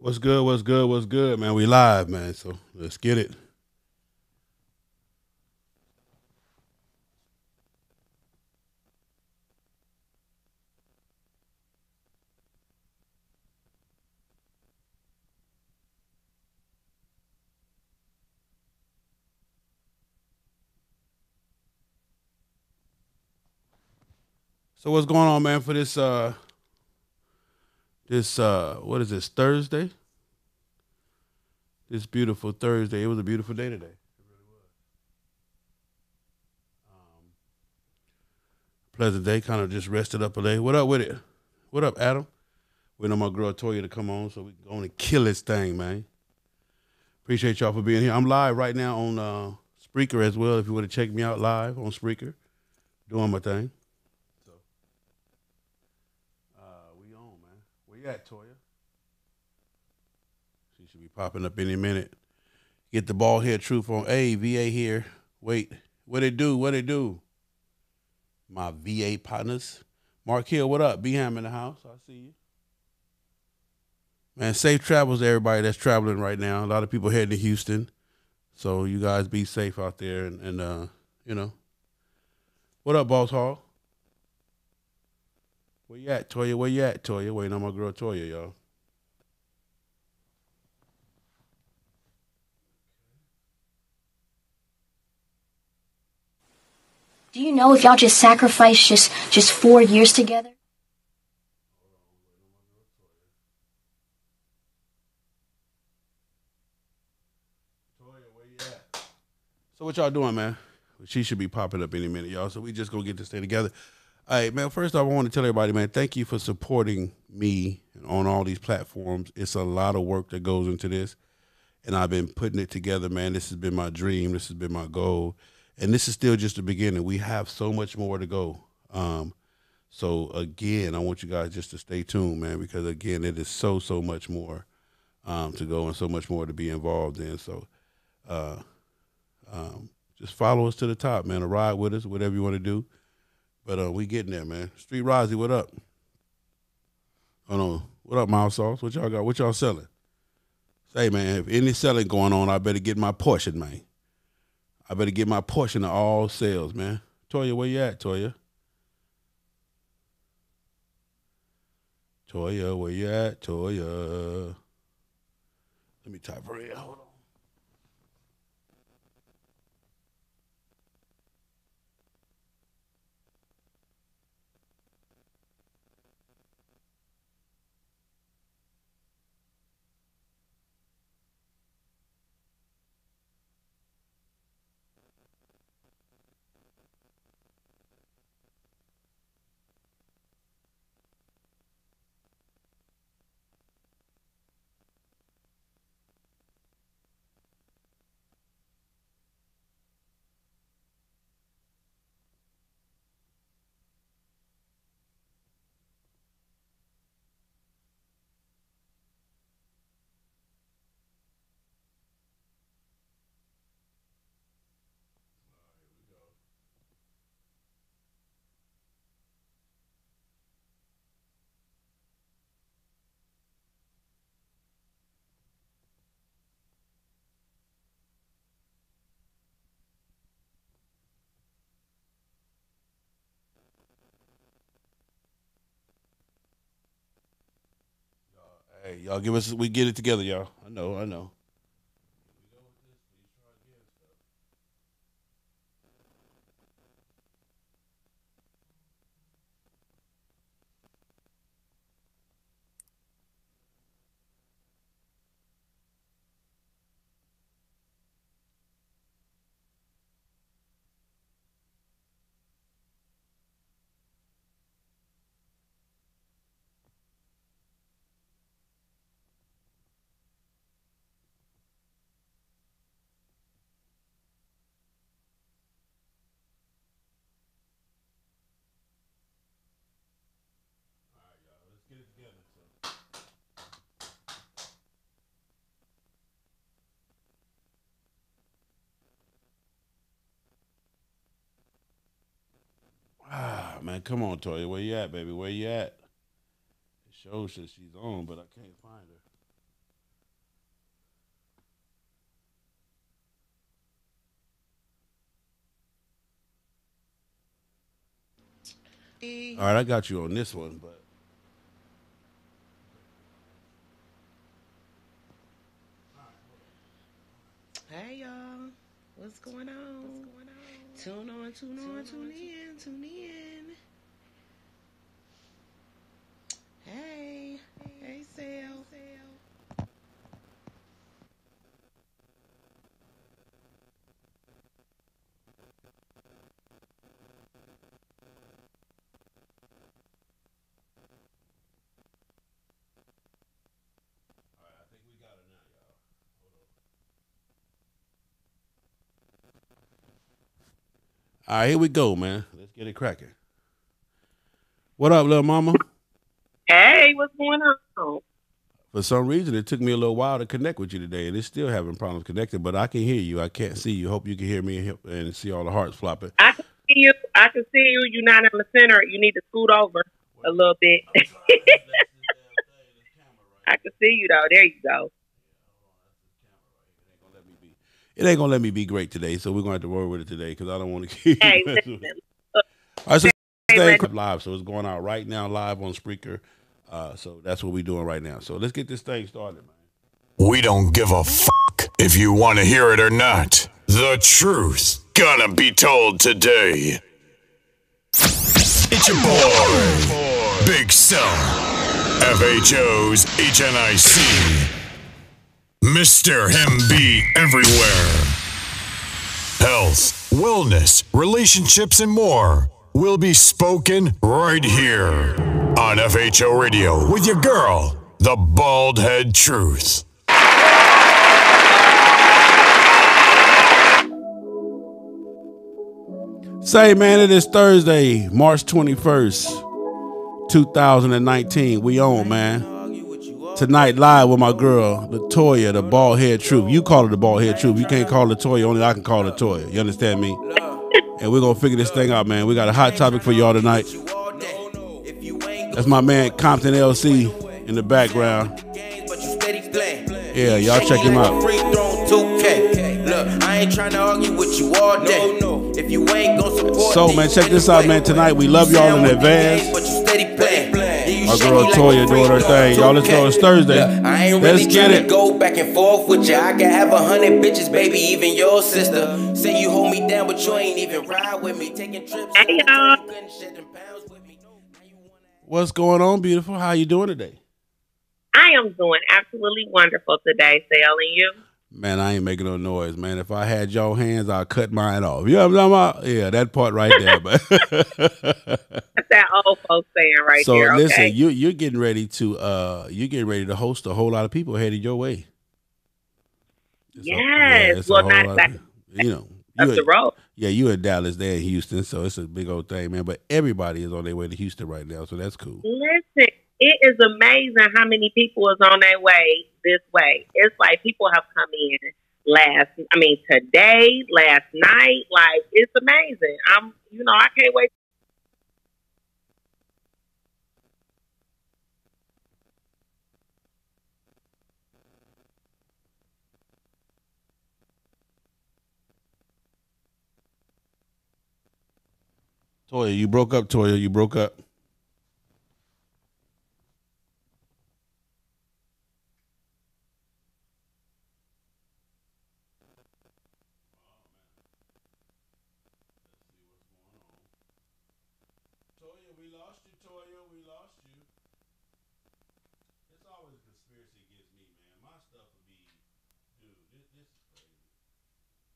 What's good? What's good? What's good, man? We live, man. So let's get it. So what's going on, man? For this what is this Thursday? This beautiful Thursday. It was a beautiful day today. Pleasant day. Kind of just rested up a day. What up with it? What up, Adam? Waiting on my girl Toya to come on so we can go on and kill this thing, man. Appreciate y'all for being here. I'm live right now on Spreaker as well. If you want to check me out live on Spreaker, doing my thing. So we on, man. Where you at, Toya? She should be popping up any minute. Get the ball head truth on. Hey, VA here. Wait, what it do? What it do? My VA partners. Mark Hill, what up? B-Ham in the house. I see you. Man, safe travels to everybody that's traveling right now. A lot of people heading to Houston. So you guys be safe out there and you know. What up, Boss Hall? Where you at, Toya? Where you at, Toya? Waiting on my girl Toya, y'all. Do you know if y'all just sacrificed just 4 years together? Toya, where you at? So what y'all doing, man? She should be popping up any minute, y'all. So we just gonna get this thing together. All right, man. First off, I want to tell everybody, man, thank you for supporting me on all these platforms. It's a lot of work that goes into this, and I've been putting it together, man. This has been my dream. This has been my goal, and this is still just the beginning. We have so much more to go. So again, I want you guys just to stay tuned, man, because again, it is so much more to go and so much more to be involved in. So uh, just follow us to the top, man, or ride with us, whatever you want to do. But we getting there, man. Street Rozzy, what up? Hold on. What up, Miles Sauce? What y'all got? What y'all selling? Say, man, if any selling going on, I better get my portion, man. I better get my portion of all sales, man. Toya, where you at, Toya? Toya, where you at, Toya? Let me type her in. Hold on. Hey, y'all give us, we get it together, y'all. I know, I know. Let's get it together. So. Ah, man, come on, Toya. Where you at, baby? Where you at? It shows that she's on, but I can't find her. All right, I got you on this one, but Hey y'all, what's going on? Tune on, tune in, tune in. Hey, Sal. I think we got it now, y'all. All right, here we go, man. Let's get it cracking. What up, little mama? Hey, what's going on? For some reason, it took me a little while to connect with you today, and it's still having problems connecting. But I can hear you. I can't see you. Hope you can hear me and see all the hearts flopping. I can see you. I can see you. You're not in the center. You need to scoot over a little bit. I can see you though. There you go. It ain't gonna let me be great today, so we're gonna have to work with it today because I don't want to keep Hey, messing with it. listen. All right, so Hey, live, so it's going out right now, live on Spreaker. So that's what we're doing right now. So let's get this thing started, man. We don't give a fuck if you want to hear it or not. The truth gonna be told today. It's your boy, Big Cell, FHO'S HNIC, Mr. Him Be Everywhere. Health, wellness, relationships, and more will be spoken right here on FHO Radio with your girl, the Baldhead Truth. Say, man, it is Thursday, March 21st, 2019. We on, man. Tonight, live with my girl, Latoya, the Baldhead Truth. You call her the Baldhead Truth. You can't call her Latoya, only I can call her Latoya. You understand me? And we're going to figure this thing out, man. We got a hot topic for y'all tonight. That's my man, Compton LC, in the background. Yeah, y'all check him out. Look, I ain't trying to argue with you all day. If you ain't gonna support so, man, check this out, man. Tonight we love y'all in advance. My girl Toya doing her thing. Y'all, let's go. It's Thursday. I ain't really trying to go back and forth with you. I can have 100 bitches, baby, even your sister. Say you hold me down, but you ain't even ride with me. Taking trips. Hey, y'all. What's going on, beautiful? How you doing today? I am doing absolutely wonderful today, Sal, and you? Man, I ain't making no noise, man. If I had your hands, I'd cut mine off. You know what I'm talking about? Yeah, that part right there. But That's that old folks saying right so there. Okay? Listen, you're getting ready to host a whole lot of people headed your way. Yes. Well, not exactly. You know, up the road. Yeah, you in Dallas, they're in Houston, so it's a big old thing, man. But everybody is on their way to Houston right now, so that's cool. Listen, it is amazing how many people is on their way this way. It's like people have come in today, last night. Like, it's amazing. I can't wait. Toya, you broke up, Toya. You broke up. Toya, we lost you, Toya. We lost you. It's always a conspiracy against me, man. My stuff would be, dude, this is crazy.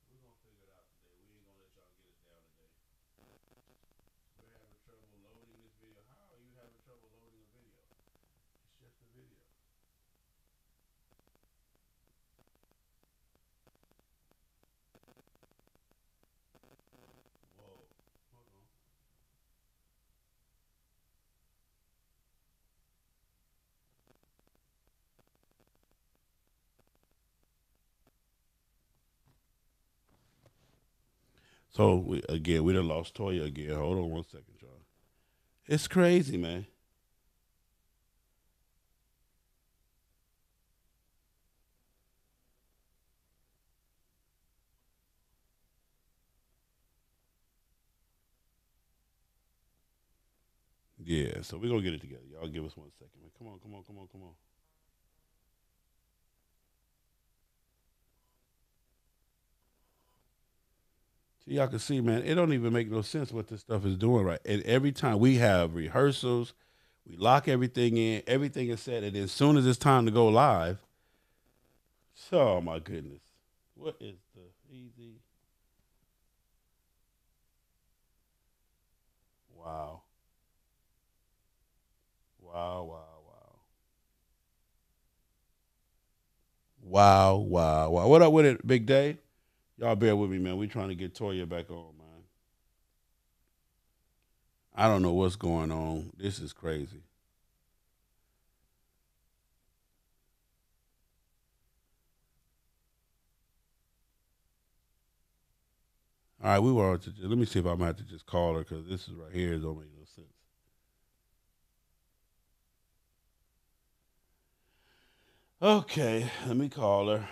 We're going to figure it out today. We ain't going to let y'all get us down today. We're having trouble loading this video. How are you having trouble loading a video? It's just a video. Whoa. Hold on. So, we done lost Toya again. Hold on 1 second, y'all. It's crazy, man. Yeah, so we're gonna get it together. Y'all give us 1 second, man. Come on. So y'all can see, man, it don't even make no sense what this stuff is doing, right? And every time we have rehearsals, we lock everything in, everything is set, and as soon as it's time to go live, oh my goodness. What is the easy? Wow. Wow. What up with it, Big Day? Y'all bear with me, man. We trying to get Toya back on, man. I don't know what's going on. This is crazy. All right, we were to let me see if I'm gonna have to just call her because this is right here. It don't make no sense. Okay, let me call her.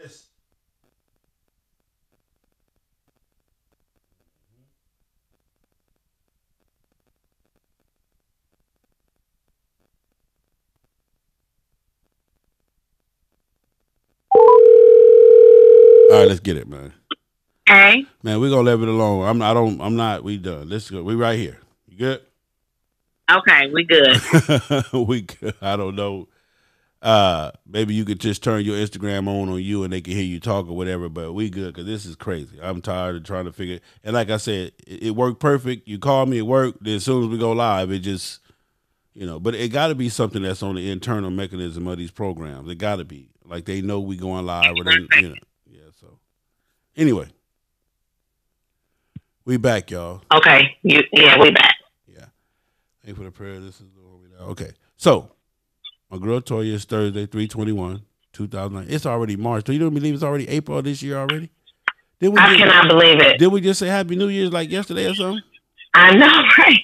This. All right, let's get it, man. Hey. Man, we're gonna leave it alone. I'm not, we done. Let's go. We right here. You good? Okay, we good. We good. I don't know. Maybe you could just turn your Instagram on you and they can hear you talk or whatever, but we good because this is crazy. I'm tired of trying to figure it. And like I said, it worked perfect. You called me, it worked. Then as soon as we go live, it just, but it got to be something that's on the internal mechanism of these programs. It got to be. Like they know we going live or they, Yeah, so. Anyway. We back, y'all. Okay. We back. Yeah. Thank for the prayer. This is the one we now. Okay. So, my girl Toya is Thursday, 3/21/2009. It's already March. Do you don't believe it's already April of this year already? I cannot believe it. Did we just say Happy New Year's like yesterday or something? I know, right?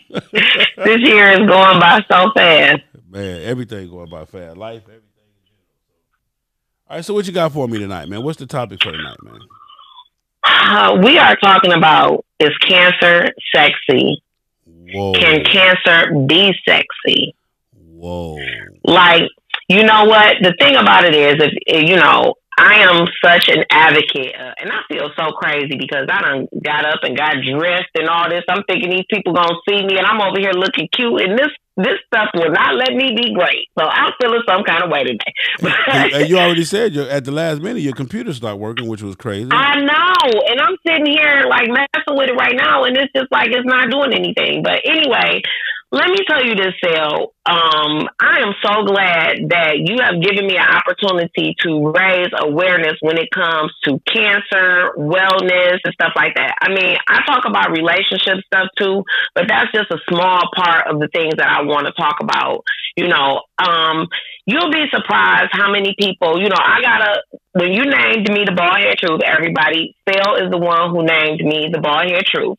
This year is going by so fast. Man, everything going by fast. Life, everything. All right, so what you got for me tonight, man? What's the topic for tonight, man? We are talking about, is cancer sexy? Whoa. Can cancer be sexy? Whoa. Like, you know what? The thing about it is, I am such an advocate, and I feel so crazy because I done got up and got dressed and all this. I'm thinking these people gonna see me, and I'm over here looking cute, and this stuff will not let me be great. So I'm feeling some kind of way today. And you already said at the last minute your computer started working, which was crazy. I know, and I'm sitting here like messing with it right now, and it's just like it's not doing anything. But anyway, let me tell you this, Sal. I am so glad that you have given me an opportunity to raise awareness when it comes to cancer, wellness, and stuff like that. I mean, I talk about relationship stuff too, but that's just a small part of the things that I want to talk about. You'll be surprised how many people, when you named me the Baldhead Truth, everybody, Phil is the one who named me the Baldhead Truth.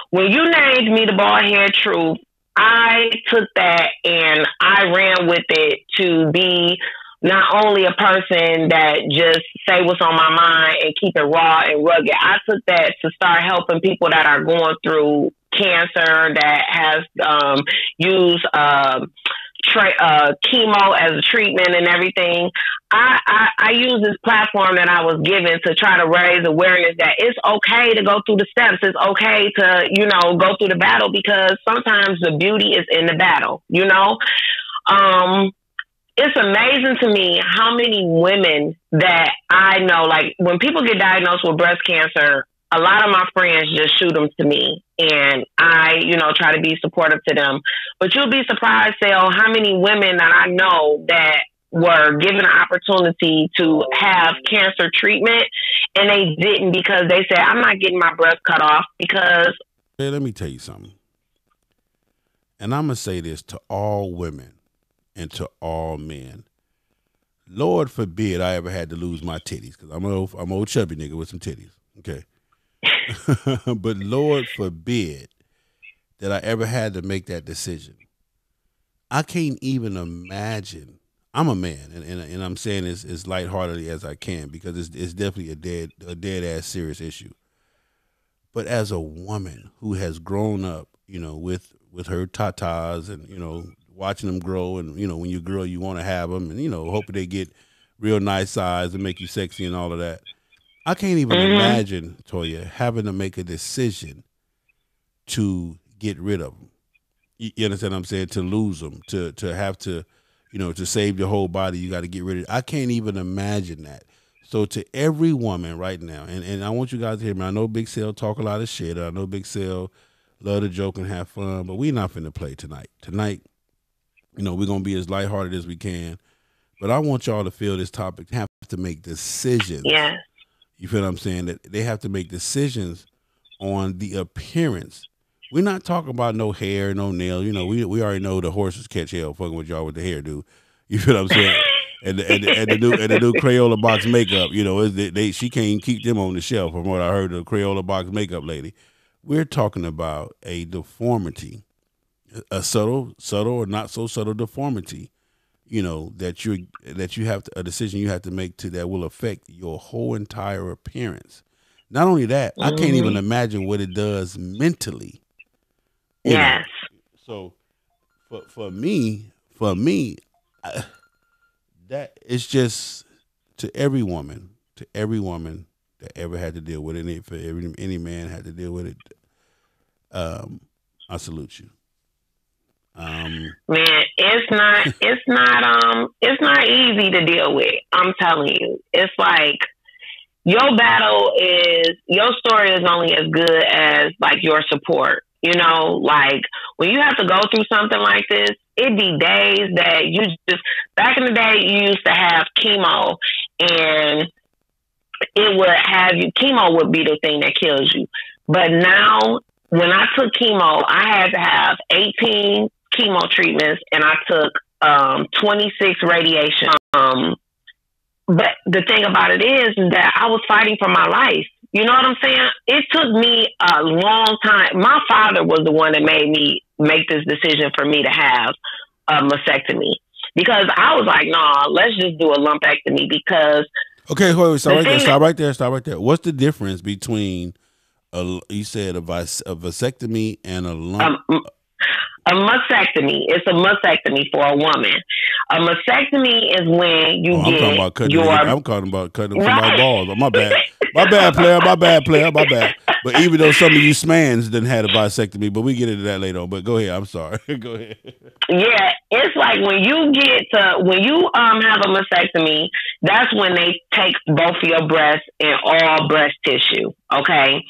When you named me the Baldhead Truth, I took that and I ran with it to be not only a person that just say what's on my mind and keep it raw and rugged. I took that to start helping people that are going through cancer, that has used chemo as a treatment and everything. I use this platform that I was given to try to raise awareness that it's okay to go through the steps. It's okay to, go through the battle, because sometimes the beauty is in the battle, It's amazing to me how many women that I know, like when people get diagnosed with breast cancer, a lot of my friends just shoot them to me, and I, try to be supportive to them. But you'll be surprised, Sal, how many women that I know that were given an opportunity to have cancer treatment and they didn't, because they said, I'm not getting my breast cut off because... Hey, let me tell you something. And I'm going to say this to all women and to all men. Lord forbid I ever had to lose my titties, because I'm an old chubby nigga with some titties. Okay. but Lord forbid that I ever had to make that decision. I can't even imagine. I'm a man, and I'm saying this as lightheartedly as I can because it's definitely a dead ass serious issue. But as a woman who has grown up, with her tatas and watching them grow, and when you grow you want to have them, and hoping they get real nice size and make you sexy and all of that. I can't even imagine, Toya, having to make a decision to get rid of them. You understand what I'm saying? To lose them, to have to, to save your whole body, you got to get rid of it. I can't even imagine that. So to every woman right now, and I want you guys to hear me. I know Big Sale talk a lot of shit. I know Big Sale love to joke and have fun, but we're not finna play tonight. Tonight, we're going to be as lighthearted as we can. But I want y'all to feel this topic have to make decisions. Yeah. You feel what I'm saying? That they have to make decisions on the appearance. We're not talking about no hair, no nail. We already know the horses catch hell fucking with y'all with the hair, dude. You feel what I'm saying? and the new Crayola box makeup. She can't keep them on the shelf. From what I heard, the Crayola box makeup lady. We're talking about a deformity, a subtle or not so subtle deformity. That you have a decision you have to make that will affect your whole entire appearance. Not only that, I can't even imagine what it does mentally. Yes. So for me, that it's just to every woman that ever had to deal with it, for any man had to deal with it. I salute you. Man, it's not easy to deal with. I'm telling you, it's like your story is only as good as like your support. Like when you have to go through something like this, it'd be days that you just, back in the day, you used to have chemo, and chemo would be the thing that kills you. But now, when I took chemo, I had to have 18 chemo treatments, and I took 26 radiation. But the thing about it is that I was fighting for my life. You know what I'm saying? It took me a long time. My father was the one that made me make this decision for me to have a mastectomy, because I was like, nah, let's just do a lumpectomy because. Okay, wait, stop right there. What's the difference between you said a vasectomy and a lump? A mastectomy. It's a mastectomy for a woman. A mastectomy is when you get I'm talking about cutting my balls. My bad. My bad, player. But even though some of you smans didn't have a vasectomy, but we get into that later on. But go ahead. I'm sorry. Go ahead. Yeah, it's like when you have a mastectomy, that's when they take both of your breasts and all breast tissue. Okay.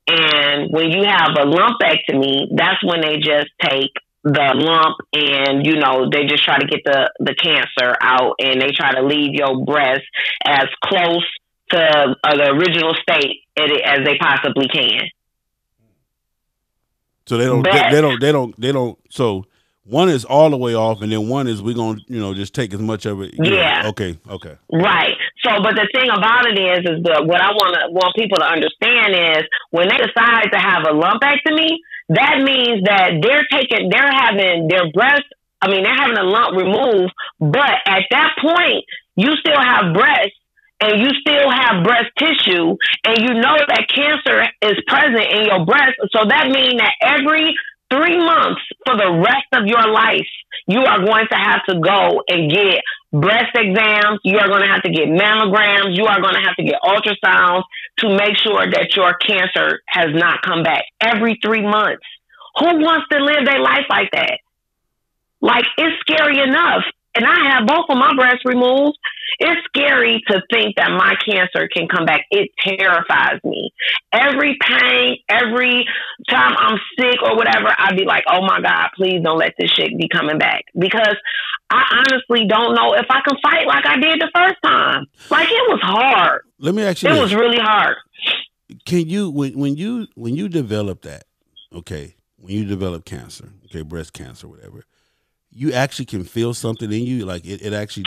And when you have a lumpectomy, that's when they just take the lump and, they just try to get the cancer out, and they try to leave your breast as close to the original state as they possibly can. So they don't. So one is all the way off, and then one is we're going to, just take as much of it. Yeah. Okay. Right. So, but the thing about it is that what I want people to understand is when they decide to have a lumpectomy, that means that they're having their breast. They're having a lump removed, but at that point, you still have breasts and you still have breast tissue, and you know that cancer is present in your breast. So that means that every 3 months for the rest of your life, you are going to have to go and get breast exams. You are going to have to get mammograms. You are going to have to get ultrasounds to make sure that your cancer has not come back every 3 months. Who wants to live their life like that? Like, it's scary enough. And I have both of my breasts removed. It's scary to think that my cancer can come back. It terrifies me. Every pain, every time I'm sick or whatever, I'd be like, oh my God, please don't let this shit be coming back. Because I honestly don't know if I can fight like I did the first time. Like, it was hard. Let me ask you It was really hard. Can you, when you develop that, okay, when you develop cancer, okay, breast cancer, whatever, you actually can feel something in you, like it actually,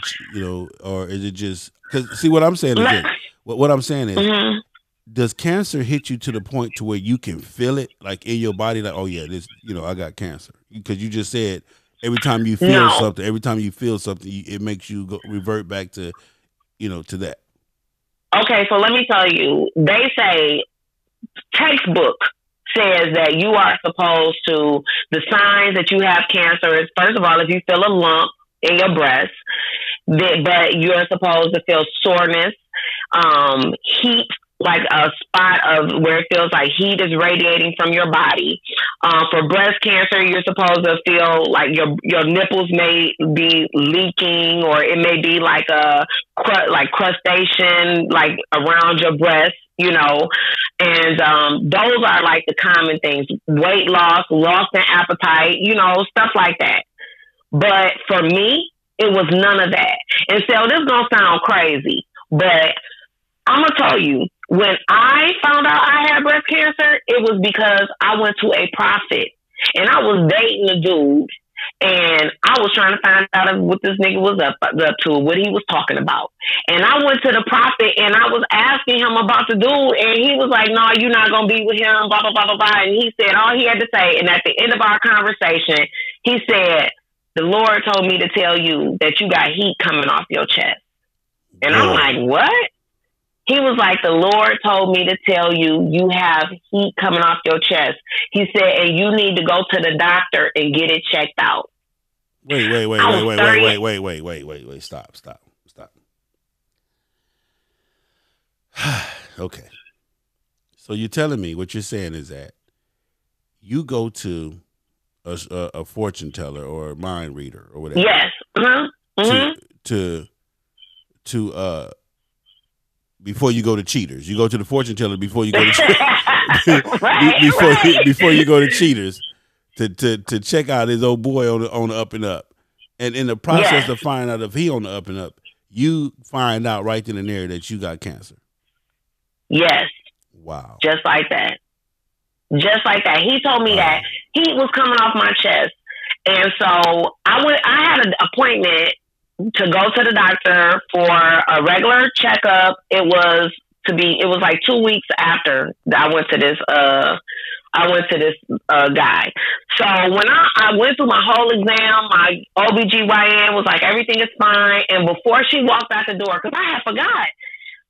or is it just, because see what I'm saying is this, what I'm saying is does cancer hit you to the point to where you can feel it, like in your body, like, oh yeah, this, I got cancer? Because you just said every time you feel something, it makes you revert back to, to that. Okay, so let me tell you, they say textbook says that you are supposed to, the signs that you have cancer is, first of all, if you feel a lump in your breast, but you're supposed to feel soreness, heat, like a spot of where it feels like heat is radiating from your body. For breast cancer, you're supposed to feel like your nipples may be leaking, or it may be like a crustation like around your breast, and those are like the common things: weight loss, loss in appetite, stuff like that. But for me, it was none of that. And so this is gonna sound crazy, but I'm gonna tell you, when I found out I had breast cancer, it was because I went to a prophet, and I was dating a dude, and I was trying to find out what this nigga was up to, what he was talking about. And I went to the prophet, and I was asking him about the dude, and he was like, "No, you're not gonna be with him, blah blah blah blah blah." And he said all he had to say, and at the end of our conversation, he said, "The Lord told me to tell you that you got heat coming off your chest." And I'm like, "What?" He was like, "The Lord told me to tell you, you have heat coming off your chest." He said, "And you need to go to the doctor and get it checked out." Wait. Stop. Okay. So you're telling me, what you're saying is that you go to a fortune teller or a mind reader or whatever. Yes. To before you go to cheaters. You go to the fortune teller before you go to before you go to cheaters to check out his old boy on the up and up. And in the process of finding out if he on the up and up, you find out right then and there that you got cancer. Yes. Wow. Just like that. He told me that heat was coming off my chest. And so I had an appointment to go to the doctor for a regular checkup. It was like 2 weeks after I went to this guy. So when I went through my whole exam, my OBGYN was like, everything is fine. And before she walked out the door, because I had forgot,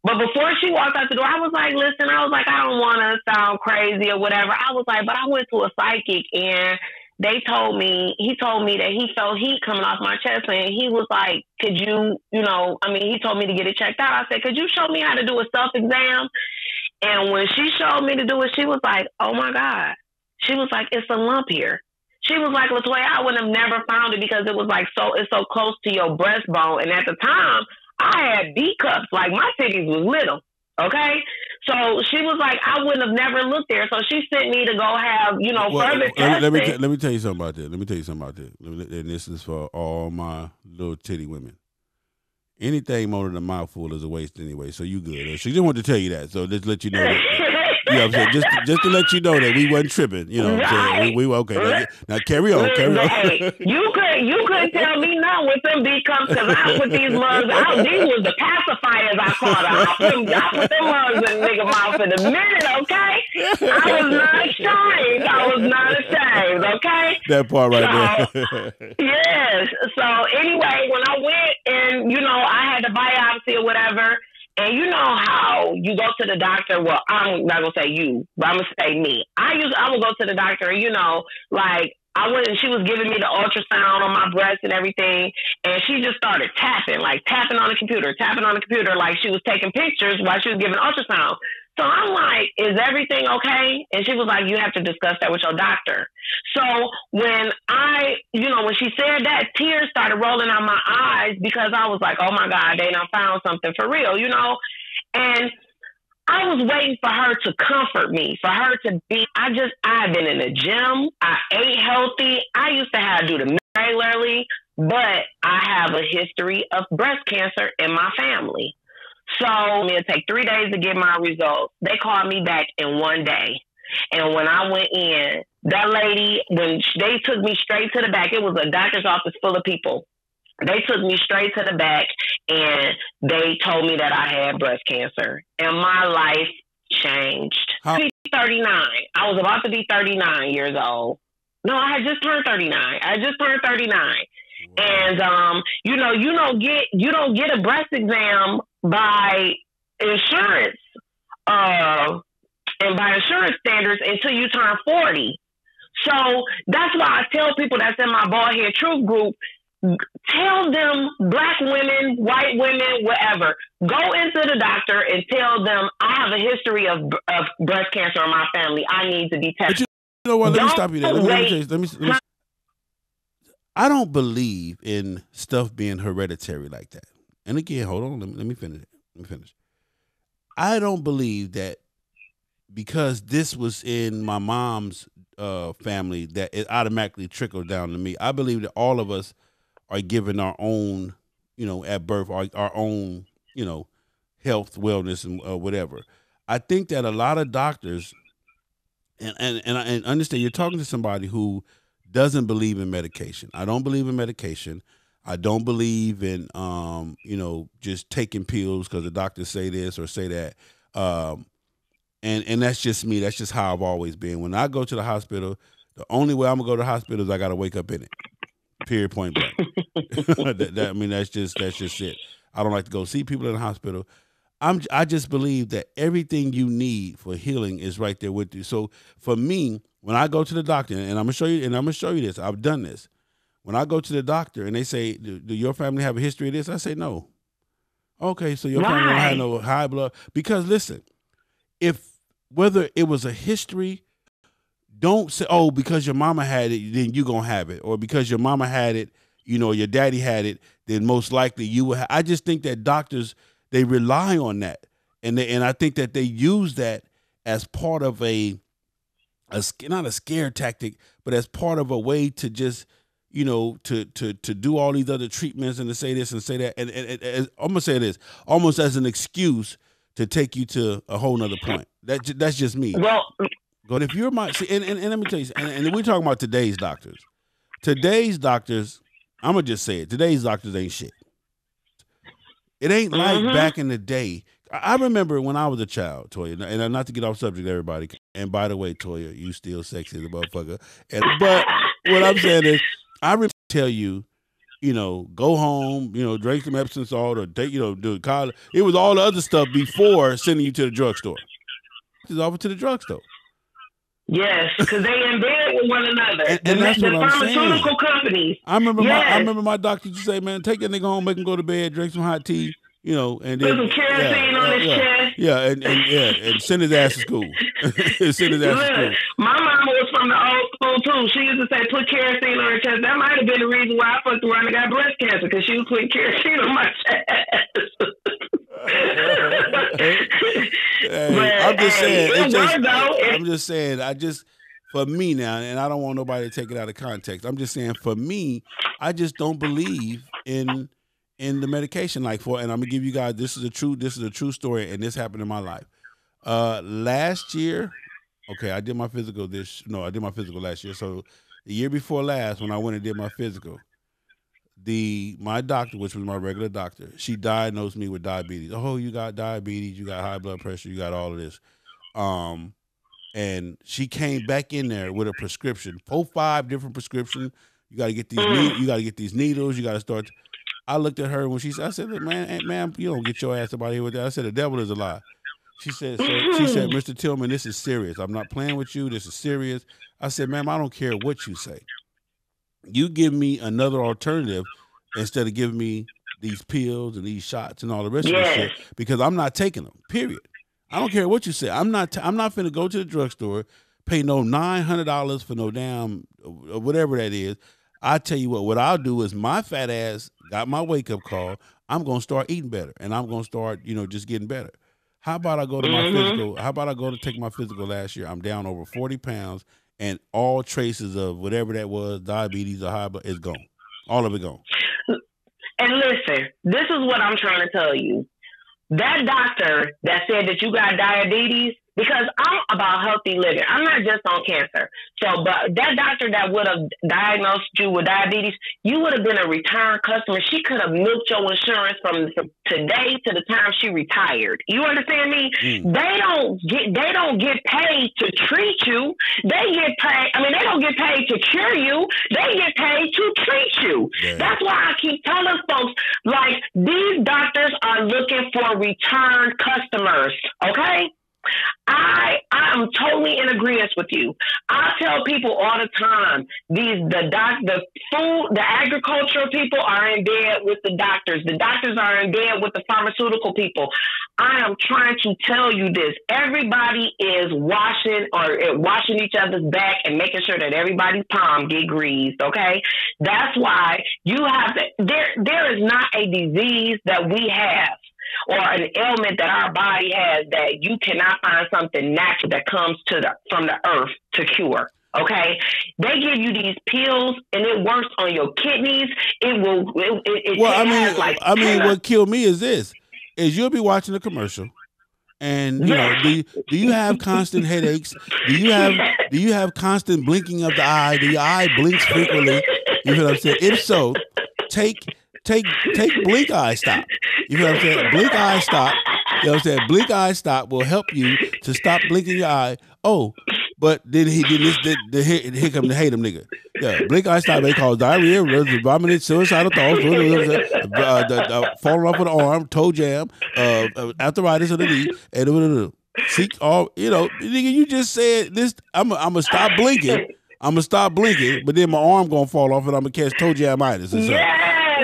but before she walked out the door, I was like, listen, I don't want to sound crazy or whatever. I was like, but I went to a psychic, and he told me that he felt heat coming off my chest, and he was like, could you, he told me to get it checked out. I said, could you show me how to do a self-exam? And when she showed me to do it, she was like, oh my God. She was like, it's a lump here. She was like, LaToya, I would have never found it because it was like, it's so close to your breastbone. And at the time, I had B cups, like my titties was little. Okay. So she was like, I wouldn't have never looked there. So she sent me to go have, further testing. Let me tell you something about this. And this is for all my little titty women. Anything more than a mouthful is a waste anyway. So you good. She just wanted to tell you that. So just let you know that. You know what I'm saying? Just to let you know that we wasn't tripping. You know what I'm saying? We okay. Now carry on. Hey, you couldn't tell me no with them B cups, because I put these mugs out. These was the pacifiers I called them. I put them mugs in nigga mouth in a minute, okay? I was not ashamed, okay? That part right there. Yes. So anyway, when I went and, I had the biopsy or whatever, and you know how you go to the doctor. Well, I'm not gonna say you, but I'm gonna say me. I would go to the doctor, and she was giving me the ultrasound on my breast and everything, and she just started tapping on the computer, like she was taking pictures while she was giving ultrasound. So I'm like, is everything okay? And she was like, you have to discuss that with your doctor. So when when she said that, tears started rolling out my eyes, because I was like, oh my God, they done found something for real, And I was waiting for her to comfort me, for her to be, I've been in the gym, I ate healthy, I used to have to do the regularly, but I have a history of breast cancer in my family. So it'll take 3 days to get my results. They called me back in 1 day. And when I went in, that lady, they took me straight to the back. It was a doctor's office full of people. They took me straight to the back, and they told me that I had breast cancer. And my life changed. How? 39. I was about to be 39 years old. No, I had just turned 39. And you don't get a breast exam by insurance and by insurance standards until you turn 40. So that's why I tell people that's in my Baldhead Truth group, tell them, black women, white women, whatever, go into the doctor and tell them, I have a history of breast cancer in my family. I need to be tested. You know what? Let me stop you there. Let me I don't believe in stuff being hereditary like that. And again, hold on. Let me finish. I don't believe that because this was in my mom's family that it automatically trickled down to me. I believe that all of us are given our own, at birth, our own, health, wellness, and whatever. I think that a lot of doctors, and understand, you're talking to somebody who doesn't believe in medication. I don't believe in medication. I don't believe in, just taking pills because the doctors say this or say that. And that's just me. That's just how I've always been. When I go to the hospital, the only way I'm gonna go to the hospital is I gotta wake up in it. Period. Point blank. That's just it. I don't like to go see people in the hospital. I just believe that everything you need for healing is right there with you. So for me, when I go to the doctor, and I'm gonna show you this, I've done this. When I go to the doctor and they say, "Do your family have a history of this?" I say, "No." Okay, so your family don't have no high blood. Because listen, whether it was a history, don't say, "Oh, because your mama had it, then you gonna have it," or because your mama had it, your daddy had it, then most likely you will. I just think that doctors, they rely on that, and I think that they use that as part of not a scare tactic, but as part of a way to just to do all these other treatments and to say this and say that, and I'm gonna say this almost as an excuse to take you to a whole nother point. That's just me. Well, but if you're and let me tell you, and we're talking about today's doctors. Today's doctors, I'm gonna just say it. Today's doctors ain't shit. It ain't like back in the day. I remember when I was a child, Toya, and not to get off subject, everybody. And by the way, Toya, you still sexy as a motherfucker. But what I'm saying is, I remember tell you, go home, drink some Epsom salt or take, do college. It was all the other stuff before sending you to the drugstore. It's over to the drugstore. Yes, because they in bed with one another. And that's what I'm saying. Pharmaceutical companies. I remember my doctor used to say, "Man, take that nigga home, make him go to bed, drink some hot tea, and then put some kerosene on his chest." Yeah, and send his ass to school. Send his ass to school. My mama was from the old school too. She used to say, "Put kerosene on her chest." That might have been the reason why I fucked around and got breast cancer, because she was putting kerosene on my chest. I'm just saying, for me now, and I don't want nobody to take it out of context. I'm just saying, for me, I just don't believe in the medication. And I'm gonna give you guys, this is a true story, and this happened in my life. Last year, okay, I did my physical last year. So the year before last, when I went and did my physical, my doctor, which was my regular doctor, she diagnosed me with diabetes. Oh, you got diabetes, you got high blood pressure, you got all of this. And she came back in there with a prescription, 5 different prescriptions. You got to get these needles. You got to start. I looked at her when I said, "Man, you don't get your ass up out here with that." I said, "The devil is a lie." She said, "Mr. Tillman, this is serious. I'm not playing with you. This is serious." I said, "Ma'am, I don't care what you say. You give me another alternative instead of giving me these pills and these shots and all the rest of this shit, because I'm not taking them, period. I don't care what you say. I'm not finna go to the drugstore, pay no $900 for no damn whatever that is. I tell you what I'll do is, my fat ass got my wake-up call. I'm going to start eating better, and I'm going to start, just getting better. How about I go to my physical? How about I go to take my physical last year? I'm down over 40 pounds, and all traces of whatever that was, diabetes or high blood, is gone. All of it gone. And listen, this is what I'm trying to tell you. That doctor that said that you got diabetes, because I'm about healthy living. I'm not just on cancer. So, but that doctor that would have diagnosed you with diabetes, you would have been a return customer. She could have milked your insurance from today to the time she retired. You understand me? They don't get paid to treat you. They get paid. I mean, they don't get paid to cure you. They get paid to treat you. Yeah. That's why I keep telling folks, like, these doctors are looking for return customers. Okay. I am totally in agreement with you. I tell people all the time, the agricultural people are in bed with the doctors. The doctors are in bed with the pharmaceutical people. I am trying to tell you this. Everybody is washing each other's back and making sure that everybody's palm get greased. Okay, that's why you have to. There is not a disease that we have or an ailment that our body has that you cannot find something natural that comes from the earth to cure. Okay, they give you these pills and it works on your kidneys. It will. What killed me is this: you'll be watching a commercial, and you know, do you have constant headaches? Do you have constant blinking of the eye? Do your eye blinks frequently? You know what I'm saying? If so, take Blink Eye Stop. You know what I'm saying? Blink Eye Stop. You know what I'm saying? Blink Eye Stop will help you to stop blinking your eye. Oh, but then here come the hate him nigga. Yeah, Blink Eye Stop may cause diarrhea, vomiting, suicidal thoughts, falling off of the arm, toe jam, arthritis of the knee, and seek all. You know, nigga, you just said this. I'm gonna stop blinking. I'm gonna stop blinking, but then my arm gonna fall off and I'm gonna catch toe jamitis.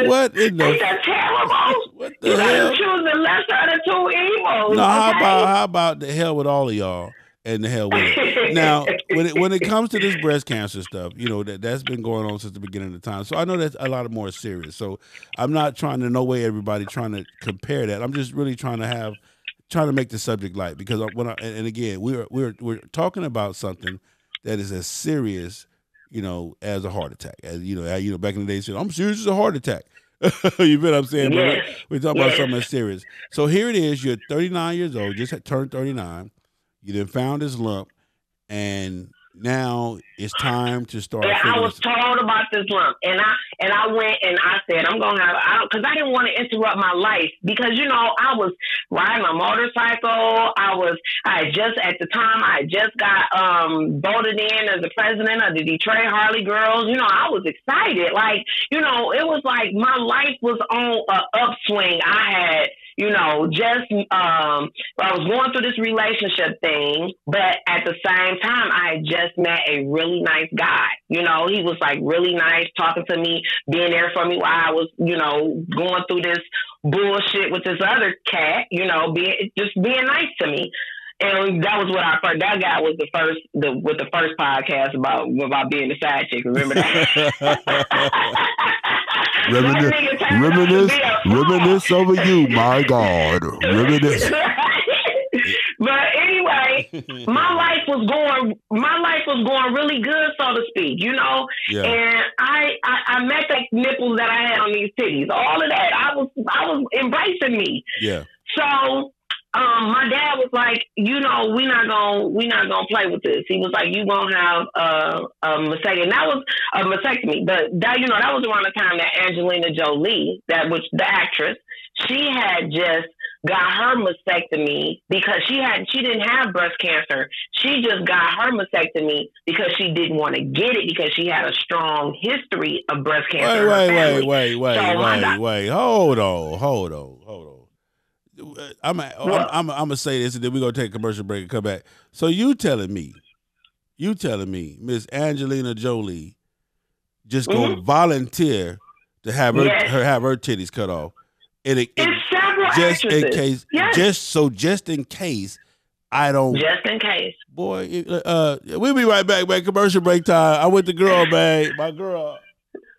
What in the? Ain't that terrible? What the hell? You gotta choose the lesser of the two evils. No, how about the hell with all of y'all and the hell with it? Now, when it comes to this breast cancer stuff, you know that's been going on since the beginning of the time. So I know that's a lot more serious. So I'm not trying to everybody trying to compare that. I'm just really trying to make the subject light because again we're talking about something that is as serious, you know, as a heart attack. As you know, back in the day, said, "I'm serious as a heart attack." You know what I'm saying? Yes. But we're talking about something that's serious. So here it is. You're 39 years old. Just turned 39. You then found this lump, and now it's time to start. Yeah, I was told about this lump, and I went and I said I'm gonna have because I didn't want to interrupt my life because you know I was riding my motorcycle. I just got voted in as the president of the Detroit Harley Girls. You know, I was excited. Like, you know, it was like my life was on an upswing. I had, you know, I was going through this relationship thing, but at the same time, I had just met a really nice guy. You know, he was like really nice, talking to me, being there for me while I was, you know, going through this bullshit with this other cat, you know, being nice to me. And that was that guy was the first podcast about being the side chick. Remember that? Reminisce over you, my God. Reminisce. But anyway, my life was going really good, so to speak, you know. Yeah. And I met the nipples that I had on these titties. All of that, I was embracing me. Yeah. So. My dad was like, you know, we're not gonna play with this. He was like, you gonna have a mastectomy. And that was a mastectomy, but that was around the time that Angelina Jolie, the actress, she had just got her mastectomy because she didn't have breast cancer. She just got her mastectomy because she didn't want to get it because she had a strong history of breast cancer. Wait. Hold on. I'm gonna say this, and then we're gonna take a commercial break and come back. So you telling me, Miss Angelina Jolie just gonna volunteer to have her titties cut off, and just in case, just in case I don't. Just in case, boy. We'll be right back, man. Commercial break time. I'm with the girl, man. My girl.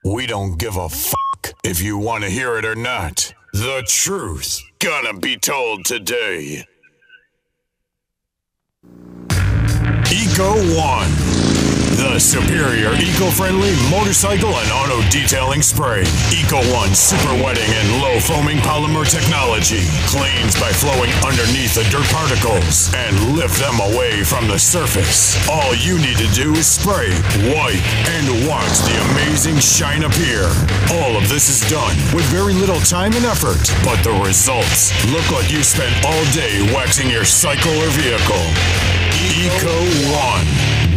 We don't give a fuck if you want to hear it or not. The truth gonna be told today. Eco One, The superior eco-friendly motorcycle and auto detailing spray. Eco-1 super wetting and low foaming polymer technology. Cleans by flowing underneath the dirt particles and lift them away from the surface. All you need to do is spray, wipe, and watch the amazing shine appear. All of this is done with very little time and effort, but the results look like you spent all day waxing your cycle or vehicle. Eco-1.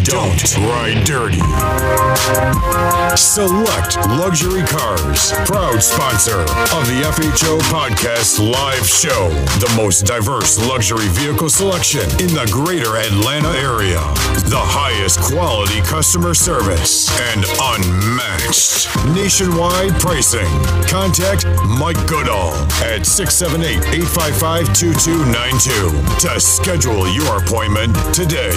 Don't ride dirty. Select Luxury Cars, proud sponsor of the FHO Podcast Live Show. The most diverse luxury vehicle selection in the greater Atlanta area. The highest quality customer service and unmatched nationwide pricing. Contact Mike Goodall at 678-855-2292 to schedule your appointment today.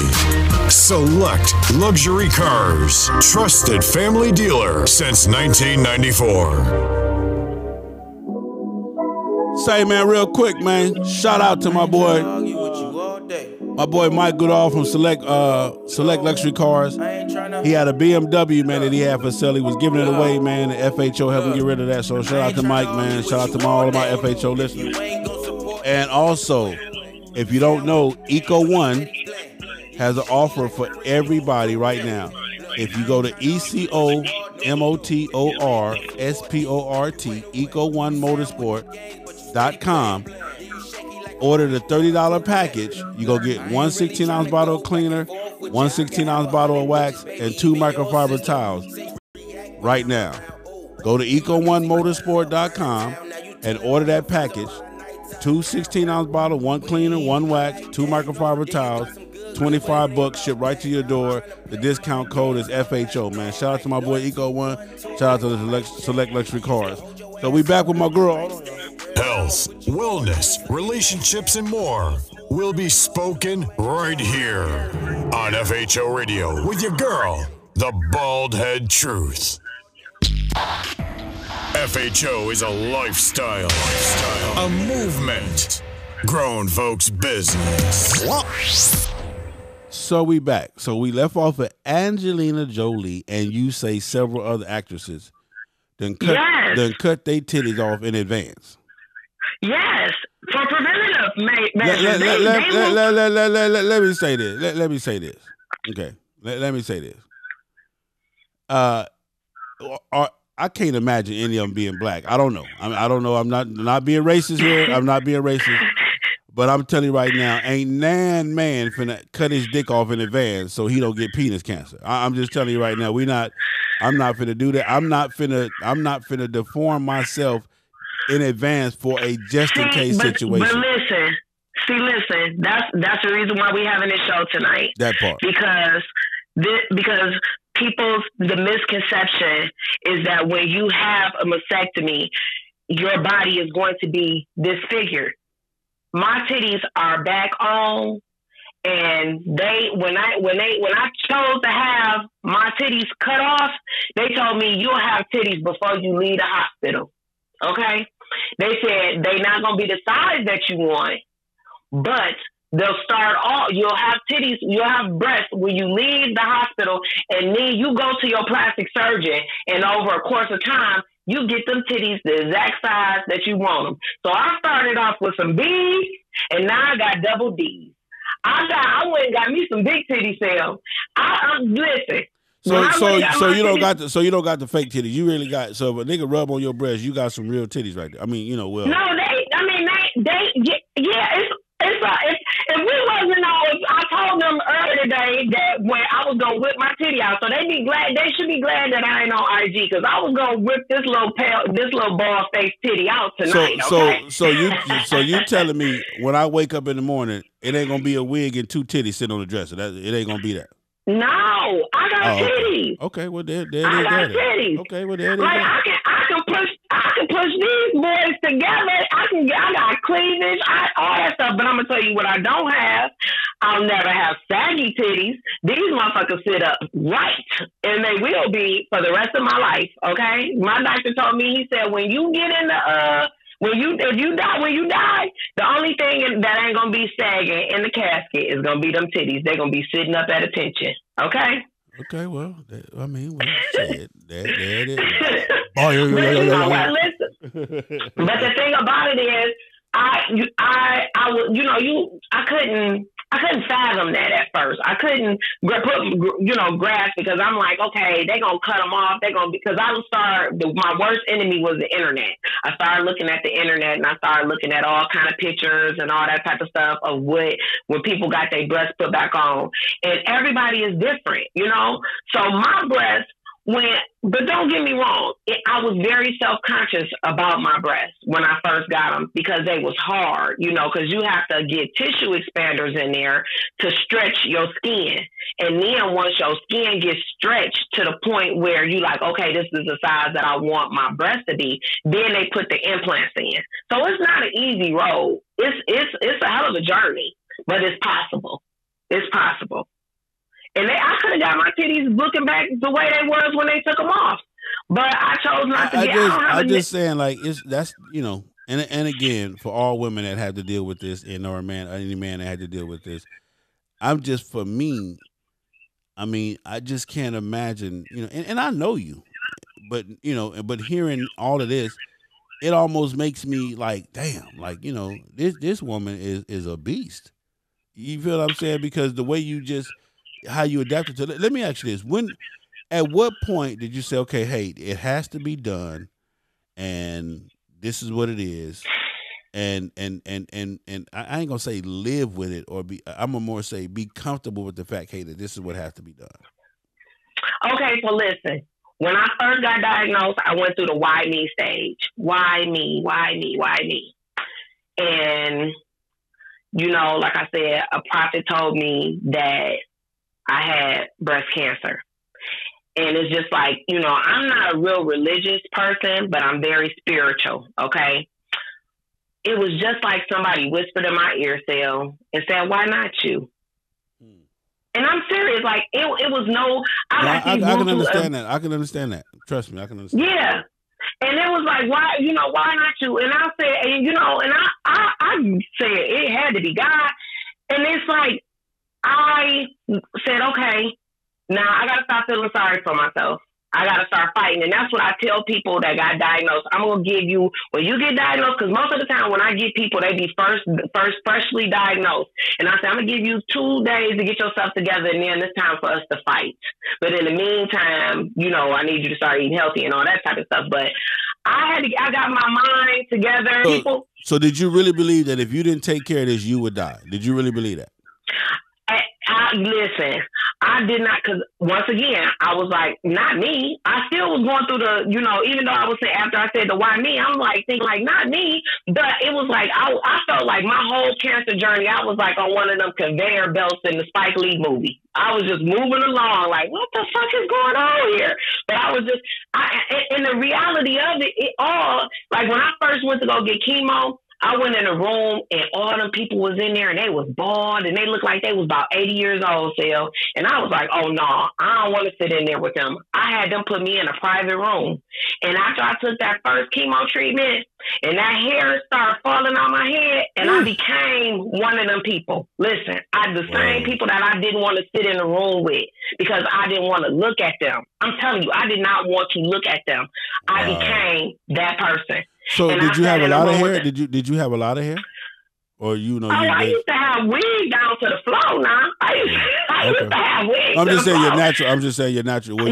Select Luxury Cars, trusted family dealer since 1994. Say, man, real quick, man, shout out to my boy Mike Goodall from Select Luxury Cars. He had a BMW, man, that he had for sale. He was giving it away, man. The FHO helped him get rid of that. So shout out to Mike, man. Shout out to all of my FHO listeners. And also, if you don't know, Eco-1 has an offer for everybody right now. If you go to ECOMOTORSPORT, Eco1Motorsport.com, order the $30 package, you go get one 16-ounce bottle of cleaner, one 16-ounce bottle of wax, and 2 microfiber towels right now. Go to Eco1Motorsport.com and order that package. 2 16-ounce bottles, 1 cleaner, 1 wax, 2 microfiber towels, $25 shipped right to your door. The discount code is FHO, man. Shout out to my boy Eco-1. Shout out to the Select Luxury Cars. So we back with my girl. Health, wellness, relationships, and more will be spoken right here on FHO Radio with your girl, the Baldhead Truth. FHO is a lifestyle, a movement, grown folks' business. So we back. So we left off at Angelina Jolie, and you say several other actresses then cut their titties off in advance. Yes, for preventative Let me say this. Let me say this. Okay. Let me say this. I can't imagine any of them being black. I don't know. I don't know. I'm not being racist here. I'm not being racist. But I'm telling you right now, ain't nan man finna cut his dick off in advance so he don't get penis cancer. I'm just telling you right now, I'm not finna do that. I'm not finna deform myself in advance for a just in case situation. But listen, that's the reason why we having this show tonight. That part. Because the misconception is that when you have a mastectomy, your body is going to be disfigured. My titties are back on, and when I chose to have my titties cut off, they told me you'll have titties before you leave the hospital. Okay? They said they're not gonna be the size that you want, but they'll start off. You'll have titties, you'll have breasts when you leave the hospital, and then you go to your plastic surgeon, and over a course of time, you get them titties the exact size that you want them. So I started off with some B's, and now I got double D's. I went and got me some big titty cells. Listen. So you don't got the fake titties. You really got. So if a nigga rub on your breast, you got some real titties right there. I mean, well. No, if we wasn't on, I told them earlier today that when I was gonna whip my titty out, so they should be glad that I ain't on IG, because I was gonna whip this little bald faced titty out tonight. So you telling me when I wake up in the morning, it ain't gonna be a wig and 2 titties sitting on the dresser? It ain't gonna be that. No, I got titties. Okay, well there I got titties. Okay, well there. Like I can push these boys together. I got cleavage, all that stuff. But I'm gonna tell you what I don't have. I'll never have saggy titties. These motherfuckers sit up right, and they will be for the rest of my life. Okay, my doctor told me. He said when you get in the when you die, the only thing that ain't gonna be sagging in the casket is gonna be them titties. They're gonna be sitting up at attention. Okay. Okay, well, shit, there it is. Well, listen. But the thing about it is, I couldn't fathom that at first. I couldn't grasp because I'm like, okay, they gonna cut them off. Because my worst enemy was the internet. I started looking at the internet and I started looking at all kind of pictures and all that type of stuff of when people got their breasts put back on, and everybody is different, So my breasts. But don't get me wrong, I was very self-conscious about my breasts when I first got them because they was hard, because you have to get tissue expanders in there to stretch your skin. And then once your skin gets stretched to the point where you like, okay, this is the size that I want my breast to be, then they put the implants in. So it's not an easy road. It's a hell of a journey, but it's possible. It's possible. And I could have got my titties looking back the way they was when they took them off, but I chose not to. I'm just saying, like and again, for all women that had to deal with this, and or any man that had to deal with this, for me. I mean, I just can't imagine, and I know you, but but hearing all of this, it almost makes me like, damn, like this woman is a beast. You feel what I'm saying? Because the way how you adapted to it. Let me ask you this. At what point did you say, okay, hey, it has to be done and this is what it is? And I ain't gonna say live with it I'm gonna more say be comfortable with the fact, hey, that this is what has to be done. Okay, so listen. When I first got diagnosed, I went through the why me stage. Why me? Why me? Why me? And like I said, a prophet told me that I had breast cancer. And it's just like, I'm not a real religious person, but I'm very spiritual, okay? It was just like somebody whispered in my ear cell and said, why not you? And I'm serious. Like, it was no... I can understand that. I can understand that. Trust me, I can understand. Yeah. And it was like, why not you? And I said, and I said it had to be God. And it's like, I said, okay, now I got to stop feeling sorry for myself. I got to start fighting. And that's what I tell people that got diagnosed. I'm going to give you, when you get diagnosed, because most of the time when I get people, they be first freshly diagnosed. And I say, I'm going to give you 2 days to get yourself together, and then it's time for us to fight. But in the meantime, I need you to start eating healthy and all that type of stuff. But I got my mind together. So did you really believe that if you didn't take care of this, you would die? Did you really believe that? Listen, I did not, because once again, I was like, not me. I still was going through the, even though I was saying, after I said the why me, I'm like thinking like, not me. But it was like, I felt like my whole cancer journey, I was like on one of them conveyor belts in the Spike Lee movie. I was just moving along like, what the fuck is going on here? But I was just, and the reality of it all, like when I first went to go get chemo, I went in a room and all them people was in there and they was bald and they looked like they was about 80 years old, Sal. And I was like, oh no, I don't want to sit in there with them. I had them put me in a private room. And after I took that first chemo treatment and that hair started falling on my head and I became one of them people. Listen, the same people that I didn't want to sit in a room with because I didn't want to look at them. I'm telling you, I did not want to look at them. I became that person. So did you have a lot of hair? Did you have a lot of hair? Or I used to have wigs down to the floor now. I used to have wigs. I'm just saying you're natural. I'm just saying you're natural. My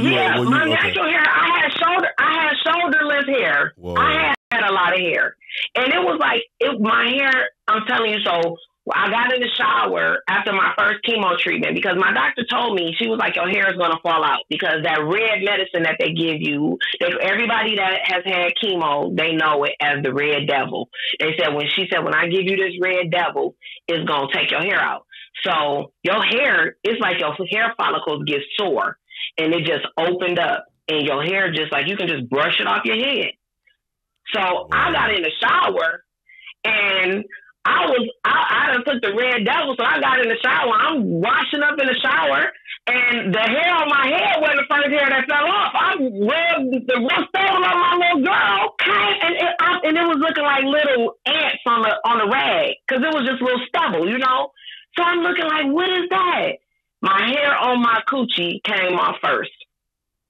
natural hair. I had shoulderless hair. Whoa. I had a lot of hair. And it was like my hair, I'm telling you, so I got in the shower after my first chemo treatment because my doctor told me, she was like, your hair is going to fall out because that red medicine that they give you, everybody that has had chemo, they know it as the red devil. She said, when I give you this red devil, it's going to take your hair out. So your hair, it's like your hair follicles get sore and it just opened up and your hair just like, you can just brush it off your head. So I got in the shower and I done took the red devil, so I got in the shower. I'm washing up in the shower, and the hair on my head wasn't the first hair that fell off. I rubbed the stole on my little girl, and it was looking like little ants on the rag, because it was just little stubble, So I'm looking like, what is that? My hair on my coochie came off first.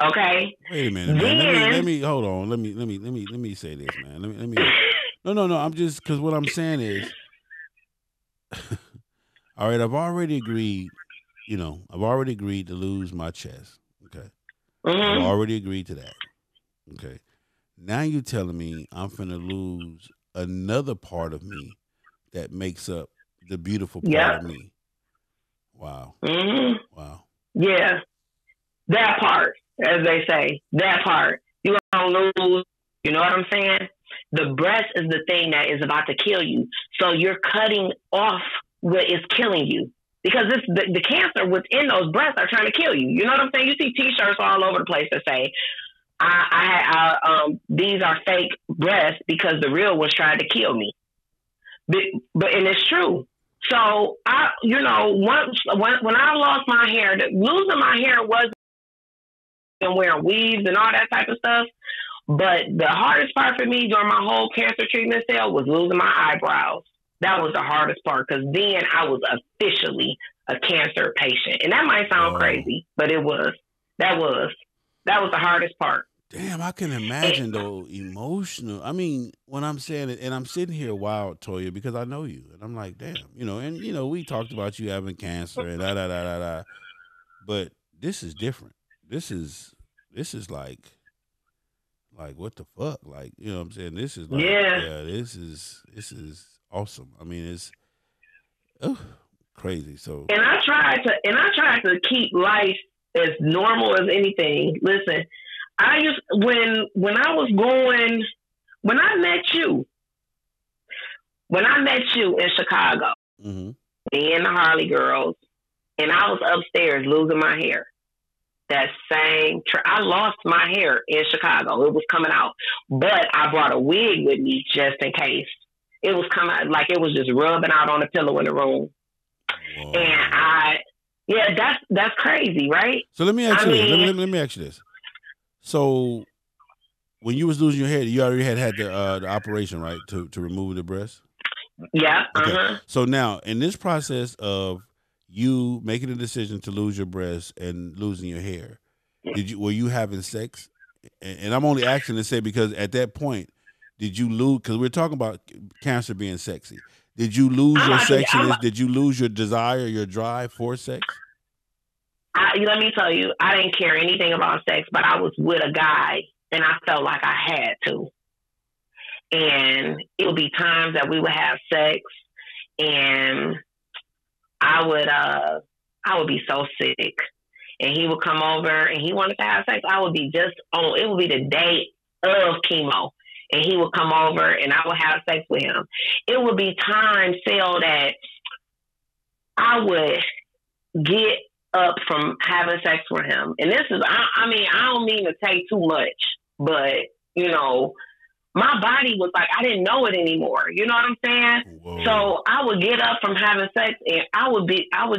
Okay. Wait a minute, man. Let me hold on. Let me say this, man. Let me. No. I'm just because what I'm saying is, all right. I've already agreed. I've already agreed to lose my chest. Okay. I've already agreed to that. Okay. Now you're telling me I'm finna lose another part of me that makes up the beautiful part of me. Wow. Wow. Yeah. That part, as they say, that part. You're going to lose. You know what I'm saying? The breast is the thing that is about to kill you. So you're cutting off what is killing you. Because it's the cancer within those breasts are trying to kill you. You know what I'm saying? You see T-shirts all over the place that say, these are fake breasts because the real ones tried to kill me. But and it's true. So once when I lost my hair, losing my hair wasn't wearing weaves and all that type of stuff. But the hardest part for me during my whole cancer treatment cell was losing my eyebrows. That was the hardest part because then I was officially a cancer patient. And that might sound crazy, but it was. That was the hardest part. Damn, I can imagine though, emotional. I mean, when I'm saying it, and I'm sitting here wild, Toya, because I know you. And I'm like, damn, we talked about you having cancer and da. But this is different. This is like what the fuck? Like, you know what I'm saying? This is like, this is awesome. I mean, it's crazy. So and I tried to keep life as normal as anything. Listen, when I met you in Chicago, me and the Harley girls, and I was upstairs losing my hair. That same I lost my hair in Chicago. It was coming out, but I brought a wig with me just in case. It was coming out like it was just rubbing out on the pillow in the room. Whoa. And that's crazy, right? So let me ask you this. Let me ask you this. So when you was losing your hair, you already had the operation, right, to remove the breast? Yeah. Okay. So now in this process of you making a decision to lose your breast and losing your hair, were you having sex? And I'm only asking to say because at that point, did you lose? Because we're talking about cancer being sexy. Did you lose your sexiness? Did you lose your desire, your drive for sex? Let me tell you, I didn't care anything about sex, but I was with a guy, and I felt like I had to. And it would be times that we would have sex, and I would be so sick, and he would come over, and he wanted to have sex. I would be it would be the day of chemo. And he would come over and I would have sex with him. It would be times, Phil, that I would get up from having sex with him. And this is, I don't mean to take too much, but, my body was like, I didn't know it anymore. You know what I'm saying? Whoa. So I would get up from having sex and I would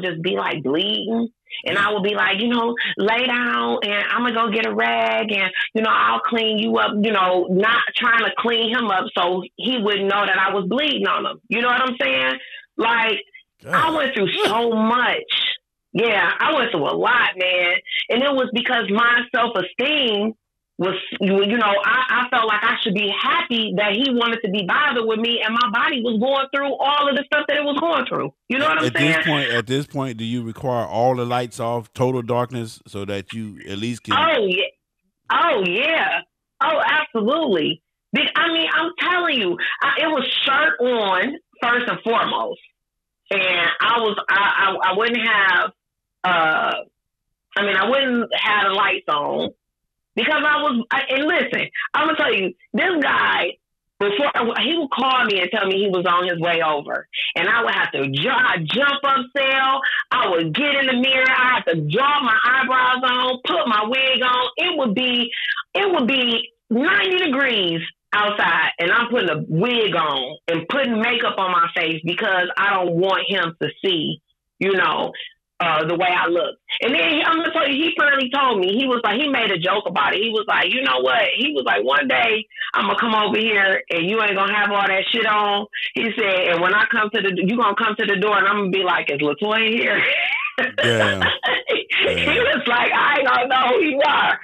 just be like bleeding. And I would be like, lay down and I'm going to go get a rag and, I'll clean you up, not trying to clean him up so he wouldn't know that I was bleeding on him. You know what I'm saying? Like, God. I went through so much. Yeah, I went through a lot, man. And it was because my self-esteem was, I felt like I should be happy that he wanted to be bothered with me and my body was going through all of the stuff that it was going through. You know what I'm saying? At this point, do you require all the lights off, total darkness, so that you at least can... Oh, yeah. Oh, absolutely. I'm telling you, it was shirt on first and foremost. And I wouldn't have, I wouldn't have the lights on. Because and listen, I'm going to tell you, this guy, before he would call me and tell me he was on his way over. And I would have to jump up, Sal. I would get in the mirror. I had to draw my eyebrows on, put my wig on. It would be 90 degrees outside. And I'm putting a wig on and putting makeup on my face because I don't want him to see, the way I look. And then I'm going to tell you, he finally told me, he was like, he made a joke about it. He was like, you know what? He was like, one day I'm going to come over here and you ain't going to have all that shit on. He said, and when I come you going to come to the door and I'm going to be like, is LaToya here? Damn. He was like, I don't know who you are.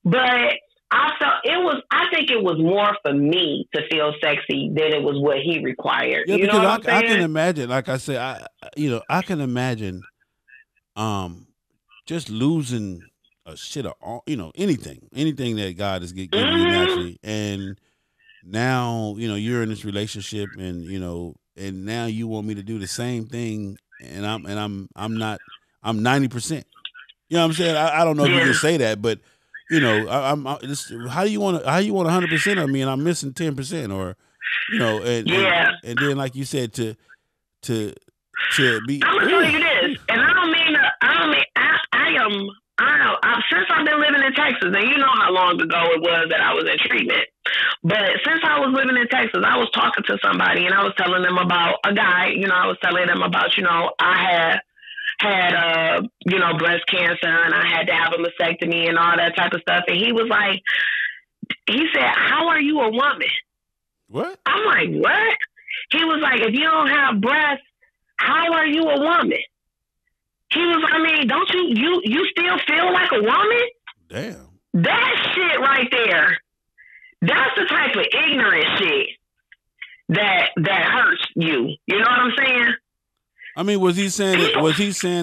But I think it was more for me to feel sexy than it was what he required. Yeah, you know because what I'm I saying? can imagine, like I said, I can imagine just losing a shit or anything that God is giving you naturally, and now you're in this relationship, and and now you want me to do the same thing, and I'm 90%. You know what I'm saying? I don't know if you can say that, but how do you want 100% of me, and I'm missing 10%, or and then like you said to be. I'm gonna tell you this, and I don't mean since I've been living in Texas, and you know how long ago it was that I was in treatment. But since I was living in Texas, I was talking to somebody, and I was telling them about a guy. I was telling them about I had breast cancer, and I had to have a mastectomy and all that type of stuff. And he said, "How are you a woman?" What? I'm like, what? He was like, "If you don't have breasts, how are you a woman?" He was, don't you still feel like a woman? Damn. That shit right there, that's the type of ignorant shit that hurts you. You know what I'm saying? Was he saying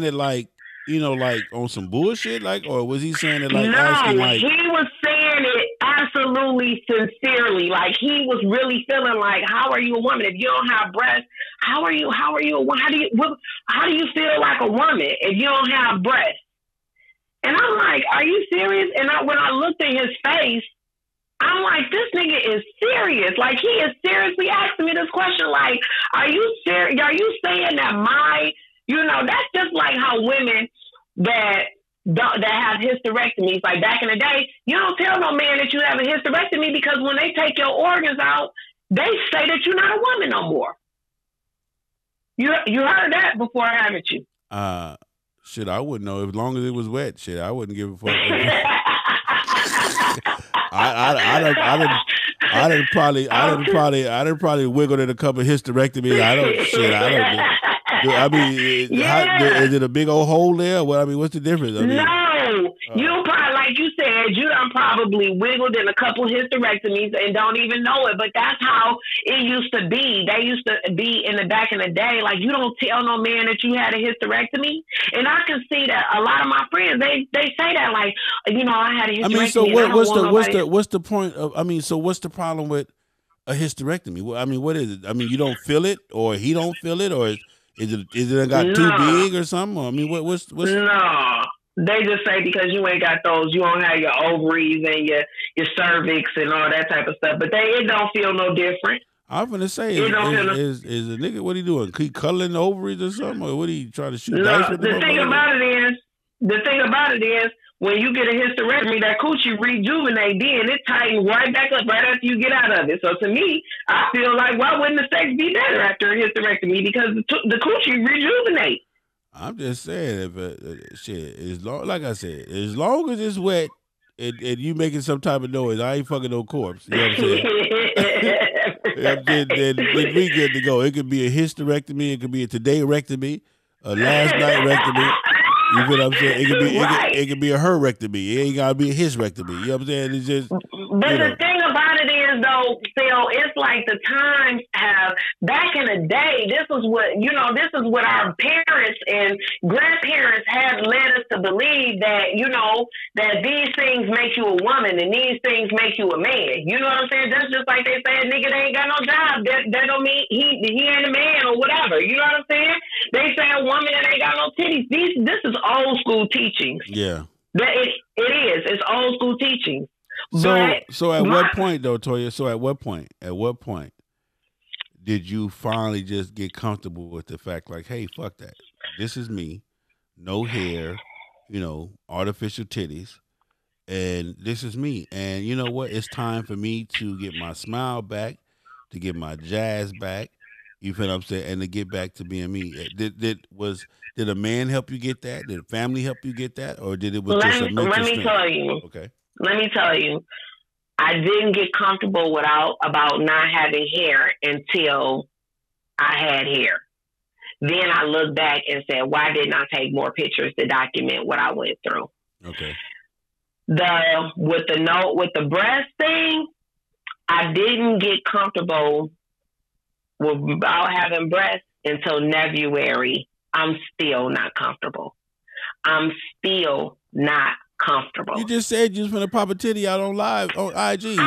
it like, like on some bullshit, like, or was he saying it like asking like? He was saying it absolutely sincerely. Like, he was really feeling like, how are you a woman if you don't have breasts? How are you a woman? How do you feel like a woman if you don't have breasts? And I'm like, are you serious? And when I looked at his face, I'm like, this nigga is serious. Like, he is seriously asking me this question. Like, are you serious? Are you saying that that's just like how women that have hysterectomies, like back in the day, you don't tell no man that you have a hysterectomy, because when they take your organs out, they say that you're not a woman no more. You heard that before, haven't you? Shit, I wouldn't know. As long as it was wet, shit, I wouldn't give a fuck. I done probably wiggled in a couple of hysterectomies. Is it a big old hole there? Well, what's the difference? No, you probably, like you said, you done probably wiggled in a couple hysterectomies and don't even know it. But that's how it used to be. They used to be in the back in the day. Like, you don't tell no man that you had a hysterectomy. And I can see that a lot of my friends, they say that, like, I had a hysterectomy. So what's the point of? So what's the problem with a hysterectomy? What is it? You don't feel it, or he don't feel it, or is it got too big or something? Or, what's No. They just say because you ain't got those, you don't have your ovaries and your cervix and all that type of stuff. But it don't feel no different. I'm gonna say, is a nigga, what he doing? He cuddling the ovaries or something? Or what he trying to shoot dice with? The thing about it is, when you get a hysterectomy, that coochie rejuvenate, then it tightens right back up right after you get out of it. So to me, I feel like, why wouldn't the sex be better after a hysterectomy? Because the coochie rejuvenate. I'm just saying, like I said, as long as it's wet and you making some type of noise, I ain't fucking no corpse. You know what I'm saying? then we good to go. It could be a hysterectomy, it could be a today-rectomy, a last-night-rectomy. You feel what I'm saying? It could be a her-rectomy. It ain't got to be a his-rectomy. You know what I'm saying? It's just... But the thing about it is, though, Phil, it's like the times have, back in the day, this is what our parents and grandparents had led us to believe, that, that these things make you a woman and these things make you a man. You know what I'm saying? That's just like they say, a nigga that ain't got no job. That don't mean he ain't a man or whatever. You know what I'm saying? They say a woman that ain't got no titties. This is old school teachings. Yeah. It is. It's old school teachings. So at what point though, Toya? So at what point did you finally just get comfortable with the fact, like, hey, fuck that. This is me. No hair, artificial titties. And this is me. And you know what? It's time for me to get my smile back, to get my jazz back. You feel what I'm saying? And to get back to being me. Did a man help you get that? Did a family help you get that? Or did it was just a mental strength? Tell you. Okay. Let me tell you, I didn't get comfortable about not having hair until I had hair. Then I looked back and said, why didn't I take more pictures to document what I went through? Okay. With the breast thing, I didn't get comfortable about having breasts until February. I'm still not comfortable. I'm still not comfortable. You just said you was gonna pop a titty out on live on IG.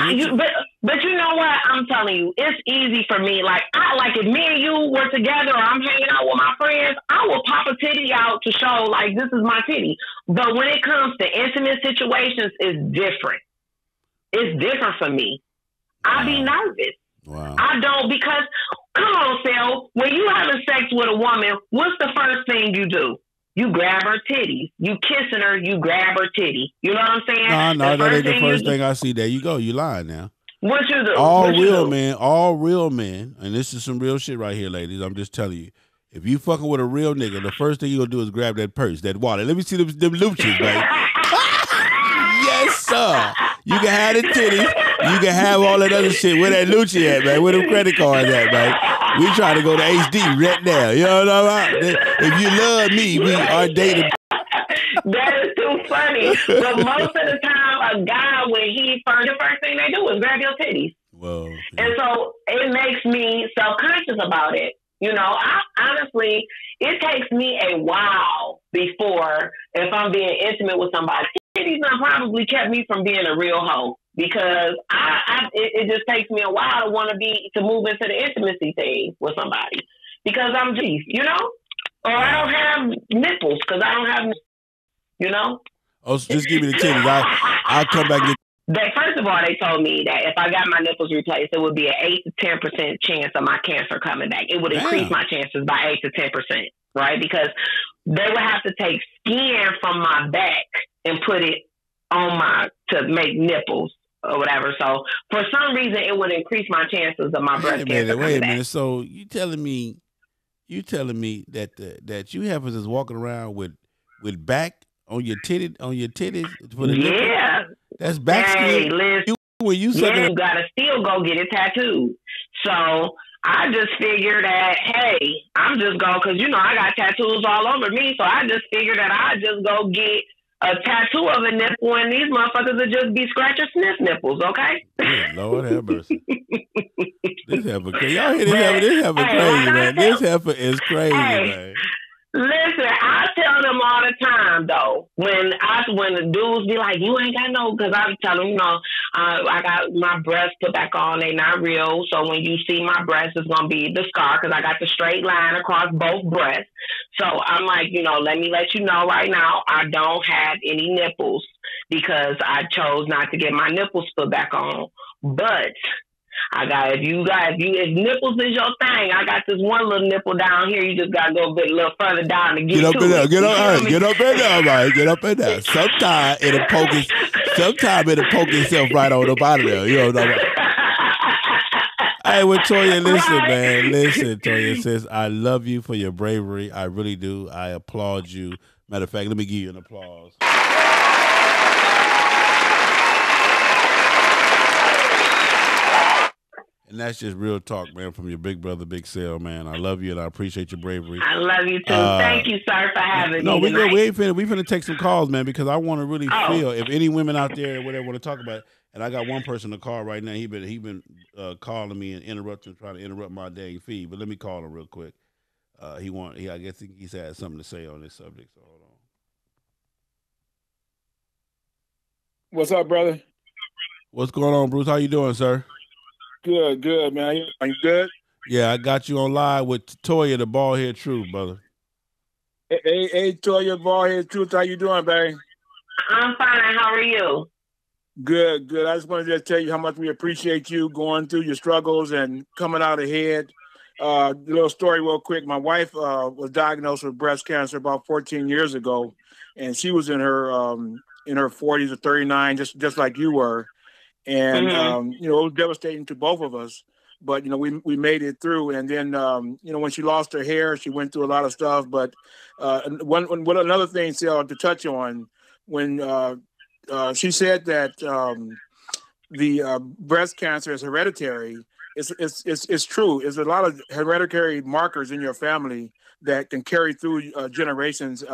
But you know what? I'm telling you, it's easy for me. Like if me and you were together, or I'm hanging out with my friends, I will pop a titty out to show like this is my titty. But when it comes to intimate situations, it's different. It's different for me. I be nervous. Wow. I don't, because come on, Sel, when you having sex with a woman, what's the first thing you do? You grab her titties. You kissing her, you grab her titty. You know what I'm saying? No, that ain't the first thing I see. There you go. You lying now. What you do? All real men, and this is some real shit right here, ladies. I'm just telling you. If you fucking with a real nigga, the first thing you gonna do is grab that purse, that wallet. Let me see them loochies, baby. Yes, sir. You can have the titties. You can have all that other shit. Where that Lucci at, man? Where them credit cards at, man? We trying to go to HD right now. You know what I'm saying? If you love me, we are dating. That is too funny. But most of the time, a guy, the first thing they do is grab your titties. Whoa. Yeah. And so it makes me self-conscious about it. You know, honestly, it takes me a while before, if I'm being intimate with somebody, titties probably kept me from being a real hoe. Because it just takes me a while to move into the intimacy thing with somebody, because I'm just, you know, or I don't have nipples because I don't have, you know. Oh, so just give me the titties. I'll come back. First of all, they told me that if I got my nipples replaced, it would be an 8 to 10% chance of my cancer coming back. It would increase my chances by 8 to 10%, right? Because they would have to take skin from my back and put it on to make nipples or whatever. So for some reason, it would increase my chances of my breast cancer. Wait a minute. So you telling me that you have us walking around with back on your titties for the yeah. nipple? That's back skin. Listen, you gotta still go get it tattooed. So I just figured that, hey, I'm just going, because you know I got tattoos all over me, so I just figured that I just go get a tattoo of a nipple, and these motherfuckers would just be scratch or sniff nipples, okay? Good Lord have mercy. This heifer crazy. Y'all hear this heifer crazy, man. This heifer is crazy, man. Listen, I tell them all the time, though, when the dudes be like, you ain't got no, because I tell them, you know, I got my breasts put back on, they not real, so when you see my breasts, it's going to be the scar, because I got the straight line across both breasts. So I'm like, you know, let me let you know right now, I don't have any nipples, because I chose not to get my nipples put back on. But if nipples is your thing, I got this one little nipple down here. You just gotta go a little further down to get up in there. Get up in there, man. Get up in there. Sometimes it'll poke itself right on up out of there. You know what I'm talking about? Hey, well, Toya, listen, man. Listen, Toya, sis, I love you for your bravery. I really do. I applaud you. Matter of fact, let me give you an applause. And that's just real talk, man, from your big brother, Big Sale, man. I love you and I appreciate your bravery. I love you too. Thank you, sir, for having me. No, we finna take some calls, man, because I want to really feel if any women out there whatever want to talk about it. And I got one person to call right now. He been calling me and trying to interrupt my dang feed. But let me call him real quick. I guess he's had something to say on this subject. So hold on. What's up, brother? What's going on, Bruce? How you doing, sir? Good, man. Are you good? Yeah, I got you on live with Toya, the Baldhead Truth, brother. Hey, Toya, Baldhead Truth. How you doing, baby? I'm fine. How are you? Good. I just wanted to tell you how much we appreciate you going through your struggles and coming out ahead. Little story real quick. My wife was diagnosed with breast cancer about 14 years ago, and she was in her 40s or 39, just like you were. And, it was devastating to both of us, but, we made it through. And then, when she lost her hair, she went through a lot of stuff. But another thing, Sarah, to touch on, when she said that the breast cancer is hereditary, it's true. There's a lot of hereditary markers in your family that can carry through generations.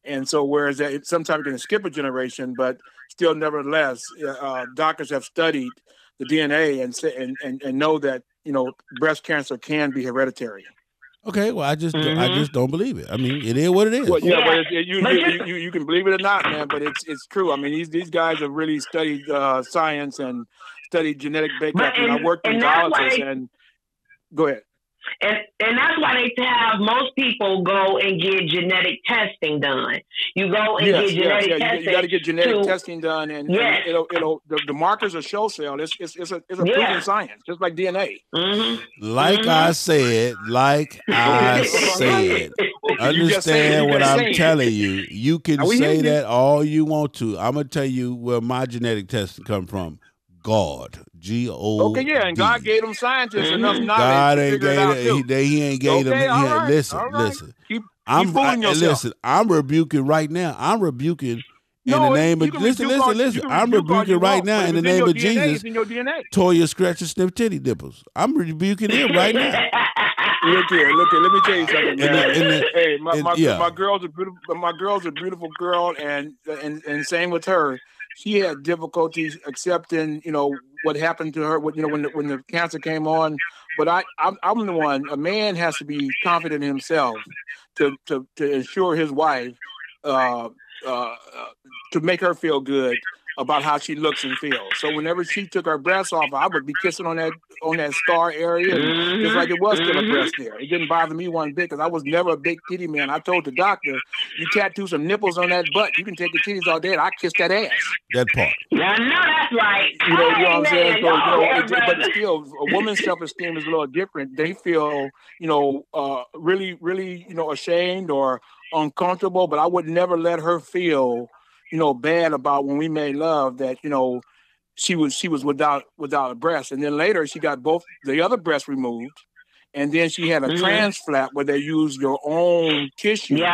And so whereas that sometimes you can skip a generation, but still nevertheless, doctors have studied the DNA and know that, breast cancer can be hereditary. Okay, well, I just don't believe it. I mean, it is what it is. Well, yeah, but you can believe it or not, man. But it's true. I mean, these guys have really studied science and studied genetic makeup. And I worked in dialysis. And go ahead. And that's why they have most people go and get genetic testing done. You go and get genetic testing. You got to get genetic testing done, and it'll the markers are show cell. It's a proven science, just like DNA. Like I said, understand what I'm telling you. You can say that all you want to. I'm gonna tell you where my genetic testing come from. God, G-O-D. Okay, yeah, and God gave them scientists enough knowledge. God ain't gave them. He ain't gave them. Listen. Keep fooling yourself. Listen, I'm rebuking right now. I'm rebuking in the name of. Listen. I'm rebuking right now in the name of Jesus. Toya scratch and sniff titty nipples. I'm rebuking him right now. Look here. Let me tell you something, man. Hey, my girl's a beautiful. My girl's a beautiful girl, and same with her. She had difficulties accepting, what happened to her. When the cancer came on. But I'm the one. A man has to be confident in himself to ensure his wife, to make her feel good about how she looks and feels. So whenever she took her breasts off, I would be kissing on that scar area, just like it was still a breast there. It didn't bother me one bit because I was never a big titty man. I told the doctor, you tattoo some nipples on that butt, you can take the titties all day, and I kiss that ass. That part. Yeah, I know that's right. You know what I'm saying? So, but still, a woman's self-esteem is a little different. They feel, really, really, ashamed or uncomfortable. But I would never let her feel, bad about when we made love that, she was without a breast. And then later she got both the other breast removed. And then she had a transplant where they use your own tissue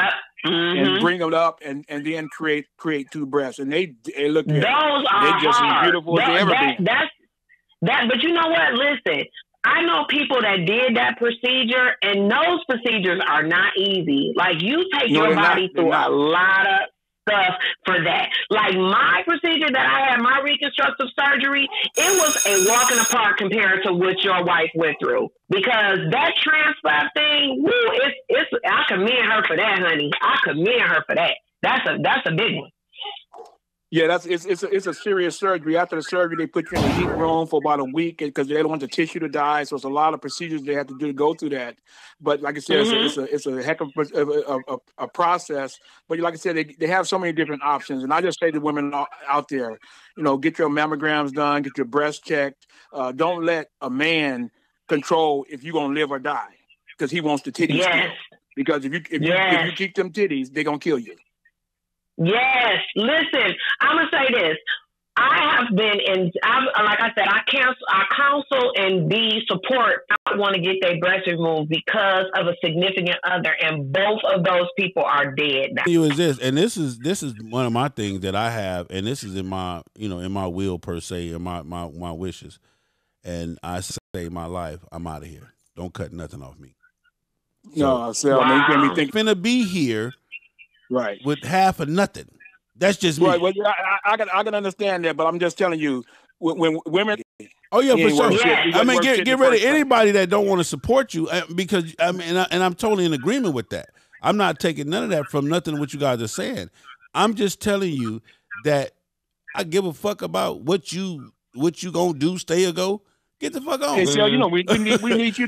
and bring it up and then create two breasts. And they look those are just hard. As beautiful as they ever be. But you know what? Listen, I know people that did that procedure, and those procedures are not easy. Like, you take your body through a lot of stuff for that. Like, my procedure that I had, my reconstructive surgery, it was a walk in the park compared to what your wife went through. Because that transplant thing, it's I commend her for that, honey. I commend her for that. That's a big one. Yeah, it's a serious surgery. After the surgery, they put you in the heat room for about a week because they don't want the tissue to die. So it's a lot of procedures they have to do to go through that. But like I said, it's a heck of a process. But like I said, they have so many different options. And I just say to women out there, get your mammograms done, get your breasts checked. Don't let a man control if you're gonna live or die because he wants the titties. Yes. Because if you keep them titties, they're gonna kill you. Yes. Listen, I'm going to say this. I have been like I said, I counsel and support. I want to get their breast removed because of a significant other, and both of those people are dead now. This is one of my things that I have, and this is in my will per se, and my wishes. And I say my life, I'm out of here. Don't cut nothing off me. No, so you can be thinking finna be here. Right. With half of nothing. That's just me. Right. Well, I can understand that, but I'm just telling you, when women. Oh yeah, for sure. Yeah. I mean, get rid of anybody that don't want to support you, because I'm totally in agreement with that. I'm not taking none of that from nothing what you guys are saying. I'm just telling you that I give a fuck about what you gonna do, stay or go. Get the fuck on. Hey, so we need you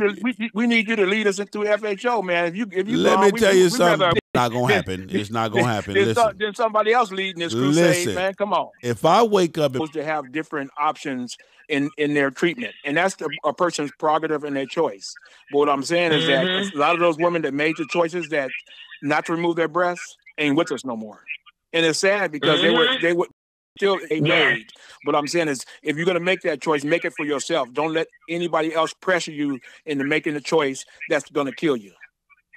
to lead us into FHO, man. If you let me tell you something. It's not gonna happen. It's not gonna happen. Then somebody else leading this crusade, man. Come on. If I wake up to have different options in their treatment, and that's a person's prerogative and their choice. But what I'm saying is that a lot of those women that made the choices that not to remove their breasts ain't with us no more, and it's sad because they were still made. But I'm saying is, if you're going to make that choice, make it for yourself. Don't let anybody else pressure you into making the choice that's going to kill you.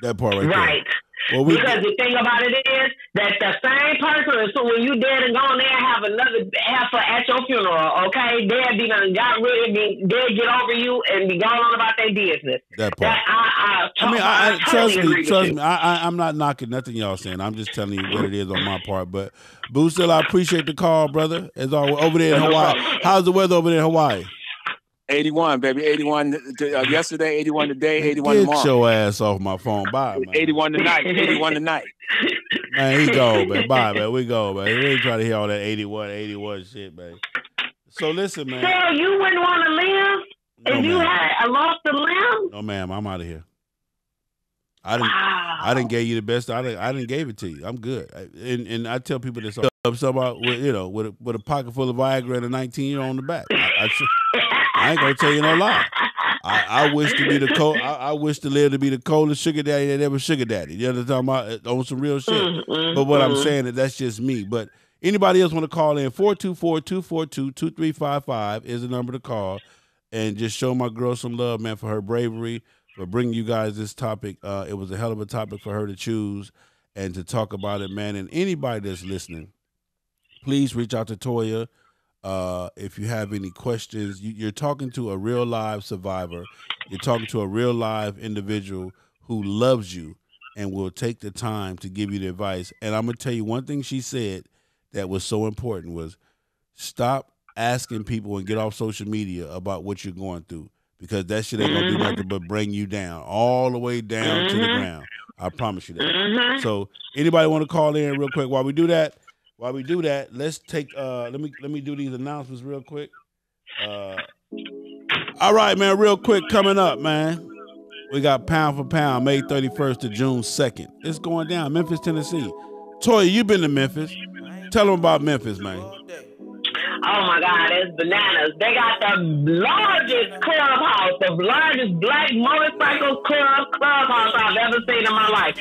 That part right there. Well, because the thing about it is that the same person, so when you dead and gone, they'll have another heifer at your funeral, okay? They'll be done got rid of me, they'll get over you and be going on about their business. That part. I totally trust me. I'm not knocking nothing y'all saying. I'm just telling you what it is on my part. But Boo, still, I appreciate the call, brother. As always, over there in Hawaii. How's the weather over there in Hawaii? 81, baby. 81 yesterday, 81 today, 81 tomorrow. Get your ass off my phone. Bye, man. 81 tonight. 81 tonight. Man, he go, man. Bye, man. We go, man. We ain't trying to hear all that 81 shit, man. So listen, man. So you wouldn't want to live if you had lost a limb? No, ma'am. I'm out of here. I didn't give you the best. I didn't give it to you. I'm good. And I tell people this about with a pocket full of Viagra and a 19-year-old on the back. I ain't gonna tell you no lie. I wish to be the I wish to live to be the coldest sugar daddy that ever sugar daddy. You know what I'm talking about? On some real shit. But what I'm saying is that's just me. But anybody else want to call in? 424-242-2355 is the number to call, and just show my girl some love, man, for her bravery, for bringing you guys this topic. It was a hell of a topic for her to choose and to talk about it, man. And anybody that's listening, please reach out to Toya. If you have any questions, you're talking to a real live survivor. You're talking to a real live individual who loves you and will take the time to give you the advice. And I'm going to tell you one thing she said that was so important was stop asking people and get off social media about what you're going through, because that shit ain't going to do nothing but bring you down, all the way down to the ground. I promise you that. So anybody want to call in real quick while we do that? Let's take let me do these announcements real quick. All right, man, real quick, coming up, man. We got Pound for Pound, May 31st to June 2nd. It's going down, Memphis, Tennessee. Toya, you been to Memphis. Tell them about Memphis, man. Oh my God, it's bananas. They got the largest clubhouse, the largest black motorcycle clubhouse I've ever seen in my life.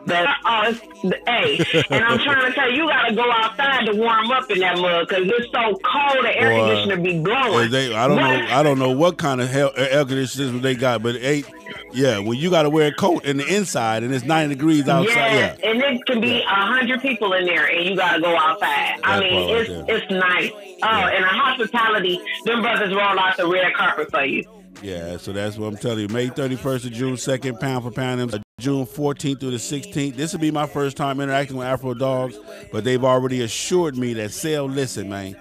Hey, and I'm trying to tell you, you gotta go outside to warm up in that mud because it's so cold. The air conditioner be blowing. I don't know what kind of air conditioners they got, but when you gotta wear a coat in the inside and it's 90 degrees outside. Yeah, and it can be 100 people in there, and you gotta go outside. I mean, it's nice. And the hospitality, them brothers roll out the red carpet for you. Yeah, so that's what I'm telling you. May 31st to June 2nd, Pound for Pound. June 14th through the 16th. This will be my first time interacting with Afro Dogs, but they've already assured me that, listen, man,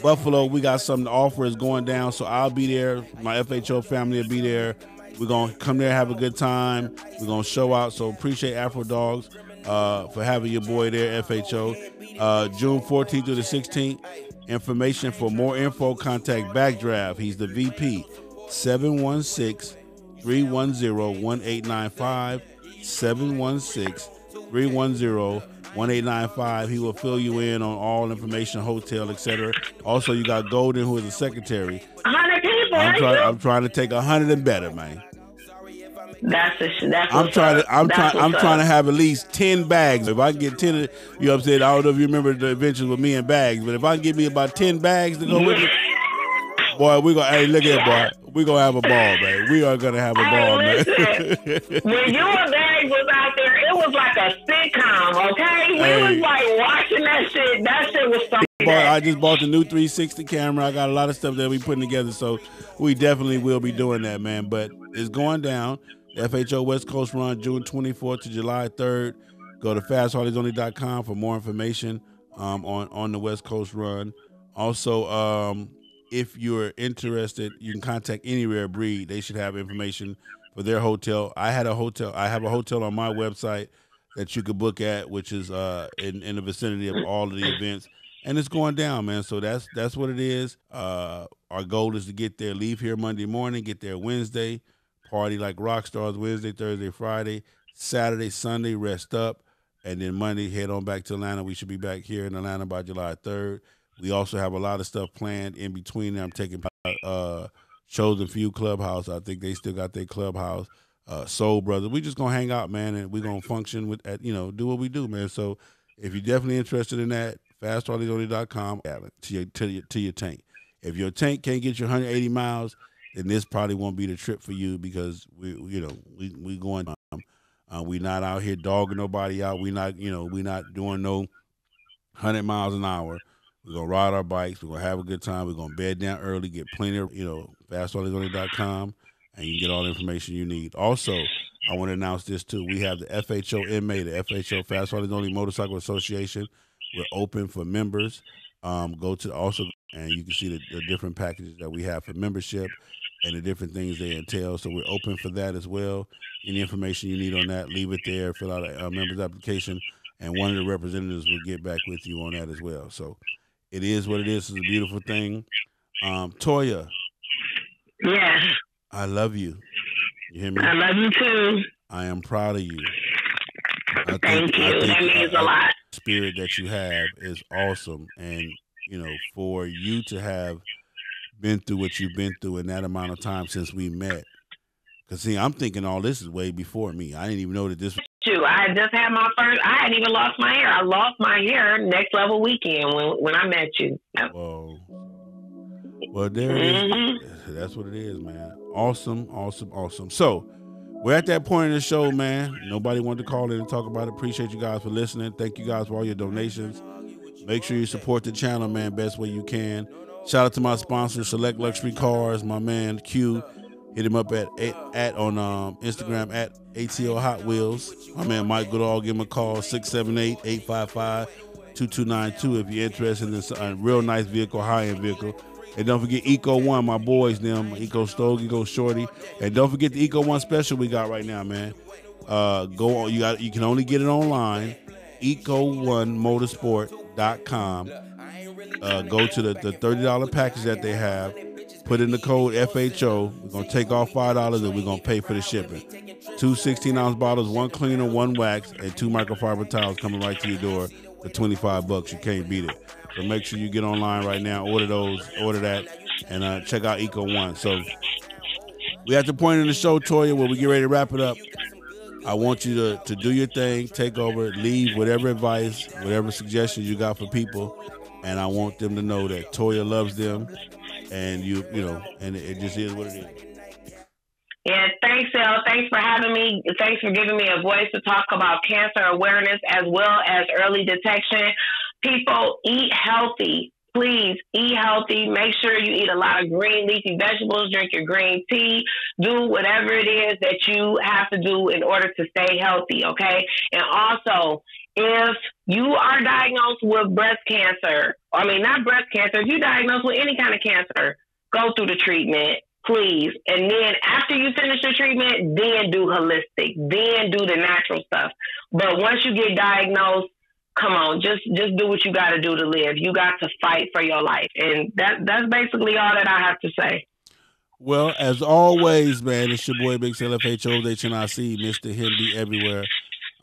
Buffalo, we got something to offer. Is going down, so I'll be there. My FHO family will be there. We're going to come there, have a good time. We're going to show out, so appreciate Afro Dogs for having your boy there, FHO. June 14th through the 16th. Information for more info, contact Backdraft. He's the VP. 716-310-1895, 716-310-1895. He will fill you in on all information, hotel, etc. Also, you got Golden, who is the secretary. 100 people. I'm trying to take 100 and better, man. I'm trying to have at least 10 bags. If I can get 10, you know what I'm saying? I don't know if you remember the adventures with me and bags, but if I can get me about 10 bags to go with me. Boy, look at it, boy. We're going to have a ball, man. We are going to have a ball, man. When you and Bag was out there, it was like a sitcom, okay? We was like watching that shit. That shit was so Boy, I just bought the new 360 camera. I got a lot of stuff that we putting together, so we definitely will be doing that, man. But it's going down. FHO West Coast Run, June 24th to July 3rd. Go to fastharleysonly.com for more information on the West Coast Run. Also, if you're interested, you can contact Any Rare Breed. They should have information for their hotel. I have a hotel on my website that you could book at, which is in the vicinity of all of the events. And it's going down, man. So that's what it is. Our goal is to get there, leave here Monday morning, get there Wednesday, party like rock stars Wednesday, Thursday, Friday, Saturday, Sunday, rest up, and then Monday head on back to Atlanta. We should be back here in Atlanta by July 3rd. We also have a lot of stuff planned in between there. I'm taking Chosen Few Clubhouse. I think they still got their clubhouse. Soul Brothers. We just going to hang out, man, and we're going to function with, do what we do, man. So if you're definitely interested in that, fastharleysonly.com to your tank. If your tank can't get you 180 miles, then this probably won't be the trip for you because we going We not out here dogging nobody out. We not doing no 100 miles an hour. We're going to ride our bikes. We're going to have a good time. We're going to bed down early, get plenty of, FastSolidOnly.com, and you can get all the information you need. Also, I want to announce this too. We have the FHO'S, the FHO Fast Solid Only Motorcycle Association. We're open for members. Go to also, and you can see the different packages that we have for membership and the different things they entail. So we're open for that as well. Any information you need on that, leave it there. Fill out a member's application, and one of the representatives will get back with you on that as well. So it is what it is. It's a beautiful thing. Toya. Yes. I love you. You hear me? I love you too. I am proud of you. Thank you. That means a lot. The spirit that you have is awesome. And, for you to have been through what you've been through in that amount of time since we met. Because, see, I'm thinking all this is way before me. I didn't even know that this was. I just had I hadn't even lost my hair. I lost my hair next level weekend when I met you. Yep. Whoa. Well, there it is. That's what it is, man. Awesome, awesome, awesome. So, we're at that point in the show, man. Nobody wanted to call in and talk about it. Appreciate you guys for listening. Thank you guys for all your donations. Make sure you support the channel, man, best way you can. Shout out to my sponsor, Select Luxury Cars, my man Q. Hit him up on Instagram at ATO Hot Wheels. My man Mike Goodall, give him a call, 678-855-2292 if you're interested in this real nice vehicle, high-end vehicle. And don't forget Eco One, my boys, them, Eco Stogie, Eco Shorty. And don't forget the Eco One special we got right now, man. Go on, you can only get it online, eco1motorsport.com. Go to the $30 package that they have. Put in the code FHO. We're going to take off $5 and we're going to pay for the shipping. 2 16-ounce bottles, 1 cleaner, 1 wax, and 2 microfiber towels coming right to your door for $25. You can't beat it. So make sure you get online right now, order that, and check out Eco One. So we're at the point in the show, Toya, where we get ready to wrap it up. I want you to do your thing, take over, leave whatever advice, whatever suggestions you got for people, and I want them to know that Toya loves them, and and it just is what it is. Yeah, thanks, Elle. Thanks for having me. Thanks for giving me a voice to talk about cancer awareness as well as early detection. People, eat healthy. Please eat healthy. Make sure you eat a lot of green leafy vegetables. Drink your green tea. Do whatever it is that you have to do in order to stay healthy, okay? And also, if you are diagnosed with breast cancer, not breast cancer, if you're diagnosed with any kind of cancer, go through the treatment, please. And then after you finish the treatment, then do holistic, then do the natural stuff. But once you get diagnosed, come on, just do what you got to do to live. You got to fight for your life. And that's basically all that I have to say. Well, as always, man, it's your boy Big FHO'S, HNIC, Mr. Hindi everywhere.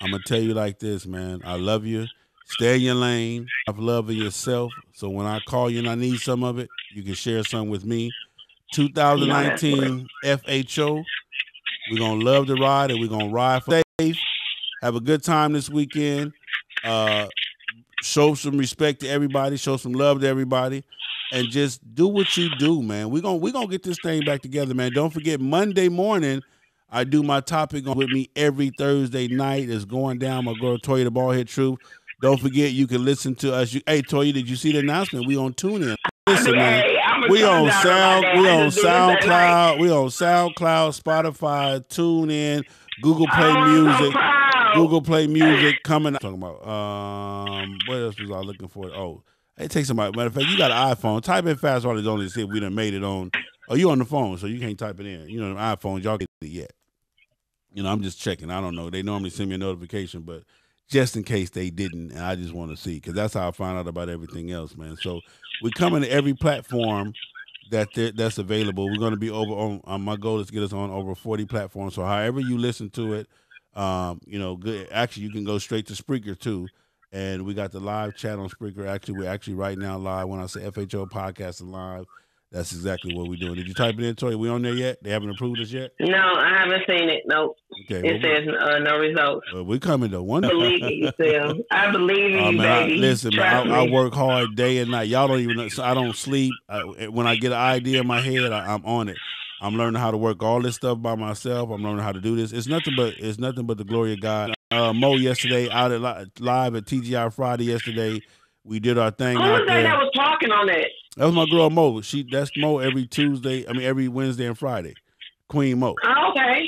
I'm going to tell you like this, man. I love you. Stay in your lane. Have love of yourself. So when I call you and I need some of it, you can share some with me. 2019 FHO. We're going to love the ride, and we're going to ride for safe. Have a good time this weekend. Show some respect to everybody. Show some love to everybody. And just do what you do, man. We're gonna get this thing back together, man. Don't forget, Monday morning, I do my topic with me every Thursday night. It's going down. My girl, Toya, the Baldhead Truth. Don't forget, you can listen to us. Hey, Toya, did you see the announcement? We on TuneIn. Listen, man. We on SoundCloud. We on SoundCloud, Spotify, TuneIn, Google Play Music. Google Play Music coming. Talking about what else was I looking for? Oh, hey, take somebody. Matter of fact, you got an iPhone. Type in Fast Solid Only to see if we done made it on. Oh, you on the phone, so you can't type it in. iPhones, y'all get it yet. I'm just checking. I don't know. They normally send me a notification, but just in case they didn't, and I just want to see, because that's how I find out about everything else, man. So we coming to every platform that's available. We're going to be over on. My goal is to get us on over 40 platforms. So however you listen to it. Good. Actually, you can go straight to Spreaker too, and we got the live chat on Spreaker. Actually, we're right now live. When I say FHO podcasting live, that's exactly what we're doing. Did you type it in, Toy? We on there yet? They haven't approved us yet? No, I haven't seen it. Nope. Okay. It says no results. Well, we're coming though. I believe in you, Phil. I believe in you, baby. Listen, man, I work hard day and night. Y'all don't even know. So I don't sleep. When I get an idea in my head, I'm on it. I'm learning how to work all this stuff by myself. I'm learning how to do this. It's nothing but the glory of God. Mo yesterday out at live at TGI Friday yesterday. We did our thing Who out was there. that was talking on it? That was my girl Mo. That's Mo every Wednesday and Friday. Queen Mo. Oh, okay.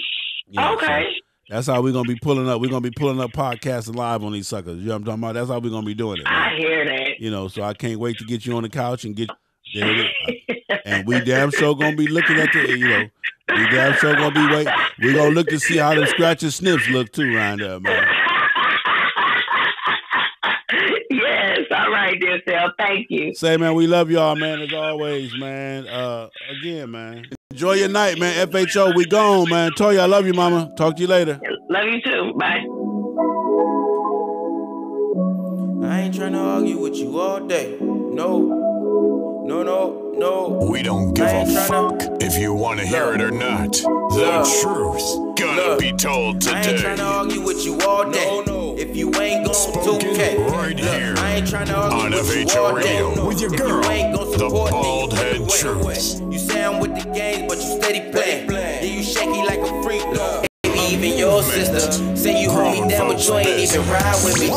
Yeah, okay. So that's how we're gonna be pulling up. We're gonna be pulling up podcasts live on these suckers. You know what I'm talking about? That's how we're gonna be doing it. Man. I hear that. You know, so I can't wait to get you on the couch and get there it is. And we damn sure gonna be looking at we damn sure gonna be waiting. We're gonna look to see how them scratches snips look too, around there, man. Yes, all right, dear self. Thank you. Say, man, we love y'all, man, as always, man. Again, man. Enjoy your night, man. FHO, we gone, man. Toya, I love you, mama. Talk to you later. Love you too. Bye. I ain't trying to argue with you all day. No. We don't give a fuck if you want to hear it or not. The truth gonna be told today. I ain't trying to argue with you all day. If you ain't gon' Spoken 2K. right here I ain't trying to argue on with you FHO all day. Radio with your If girl, you ain't gon' the support me, Baldhead Truth. You say I'm with the game, but you steady playing. Yeah, you shaky like a freak. Baby, even your sister say you hold me down, but you ain't even ride with me.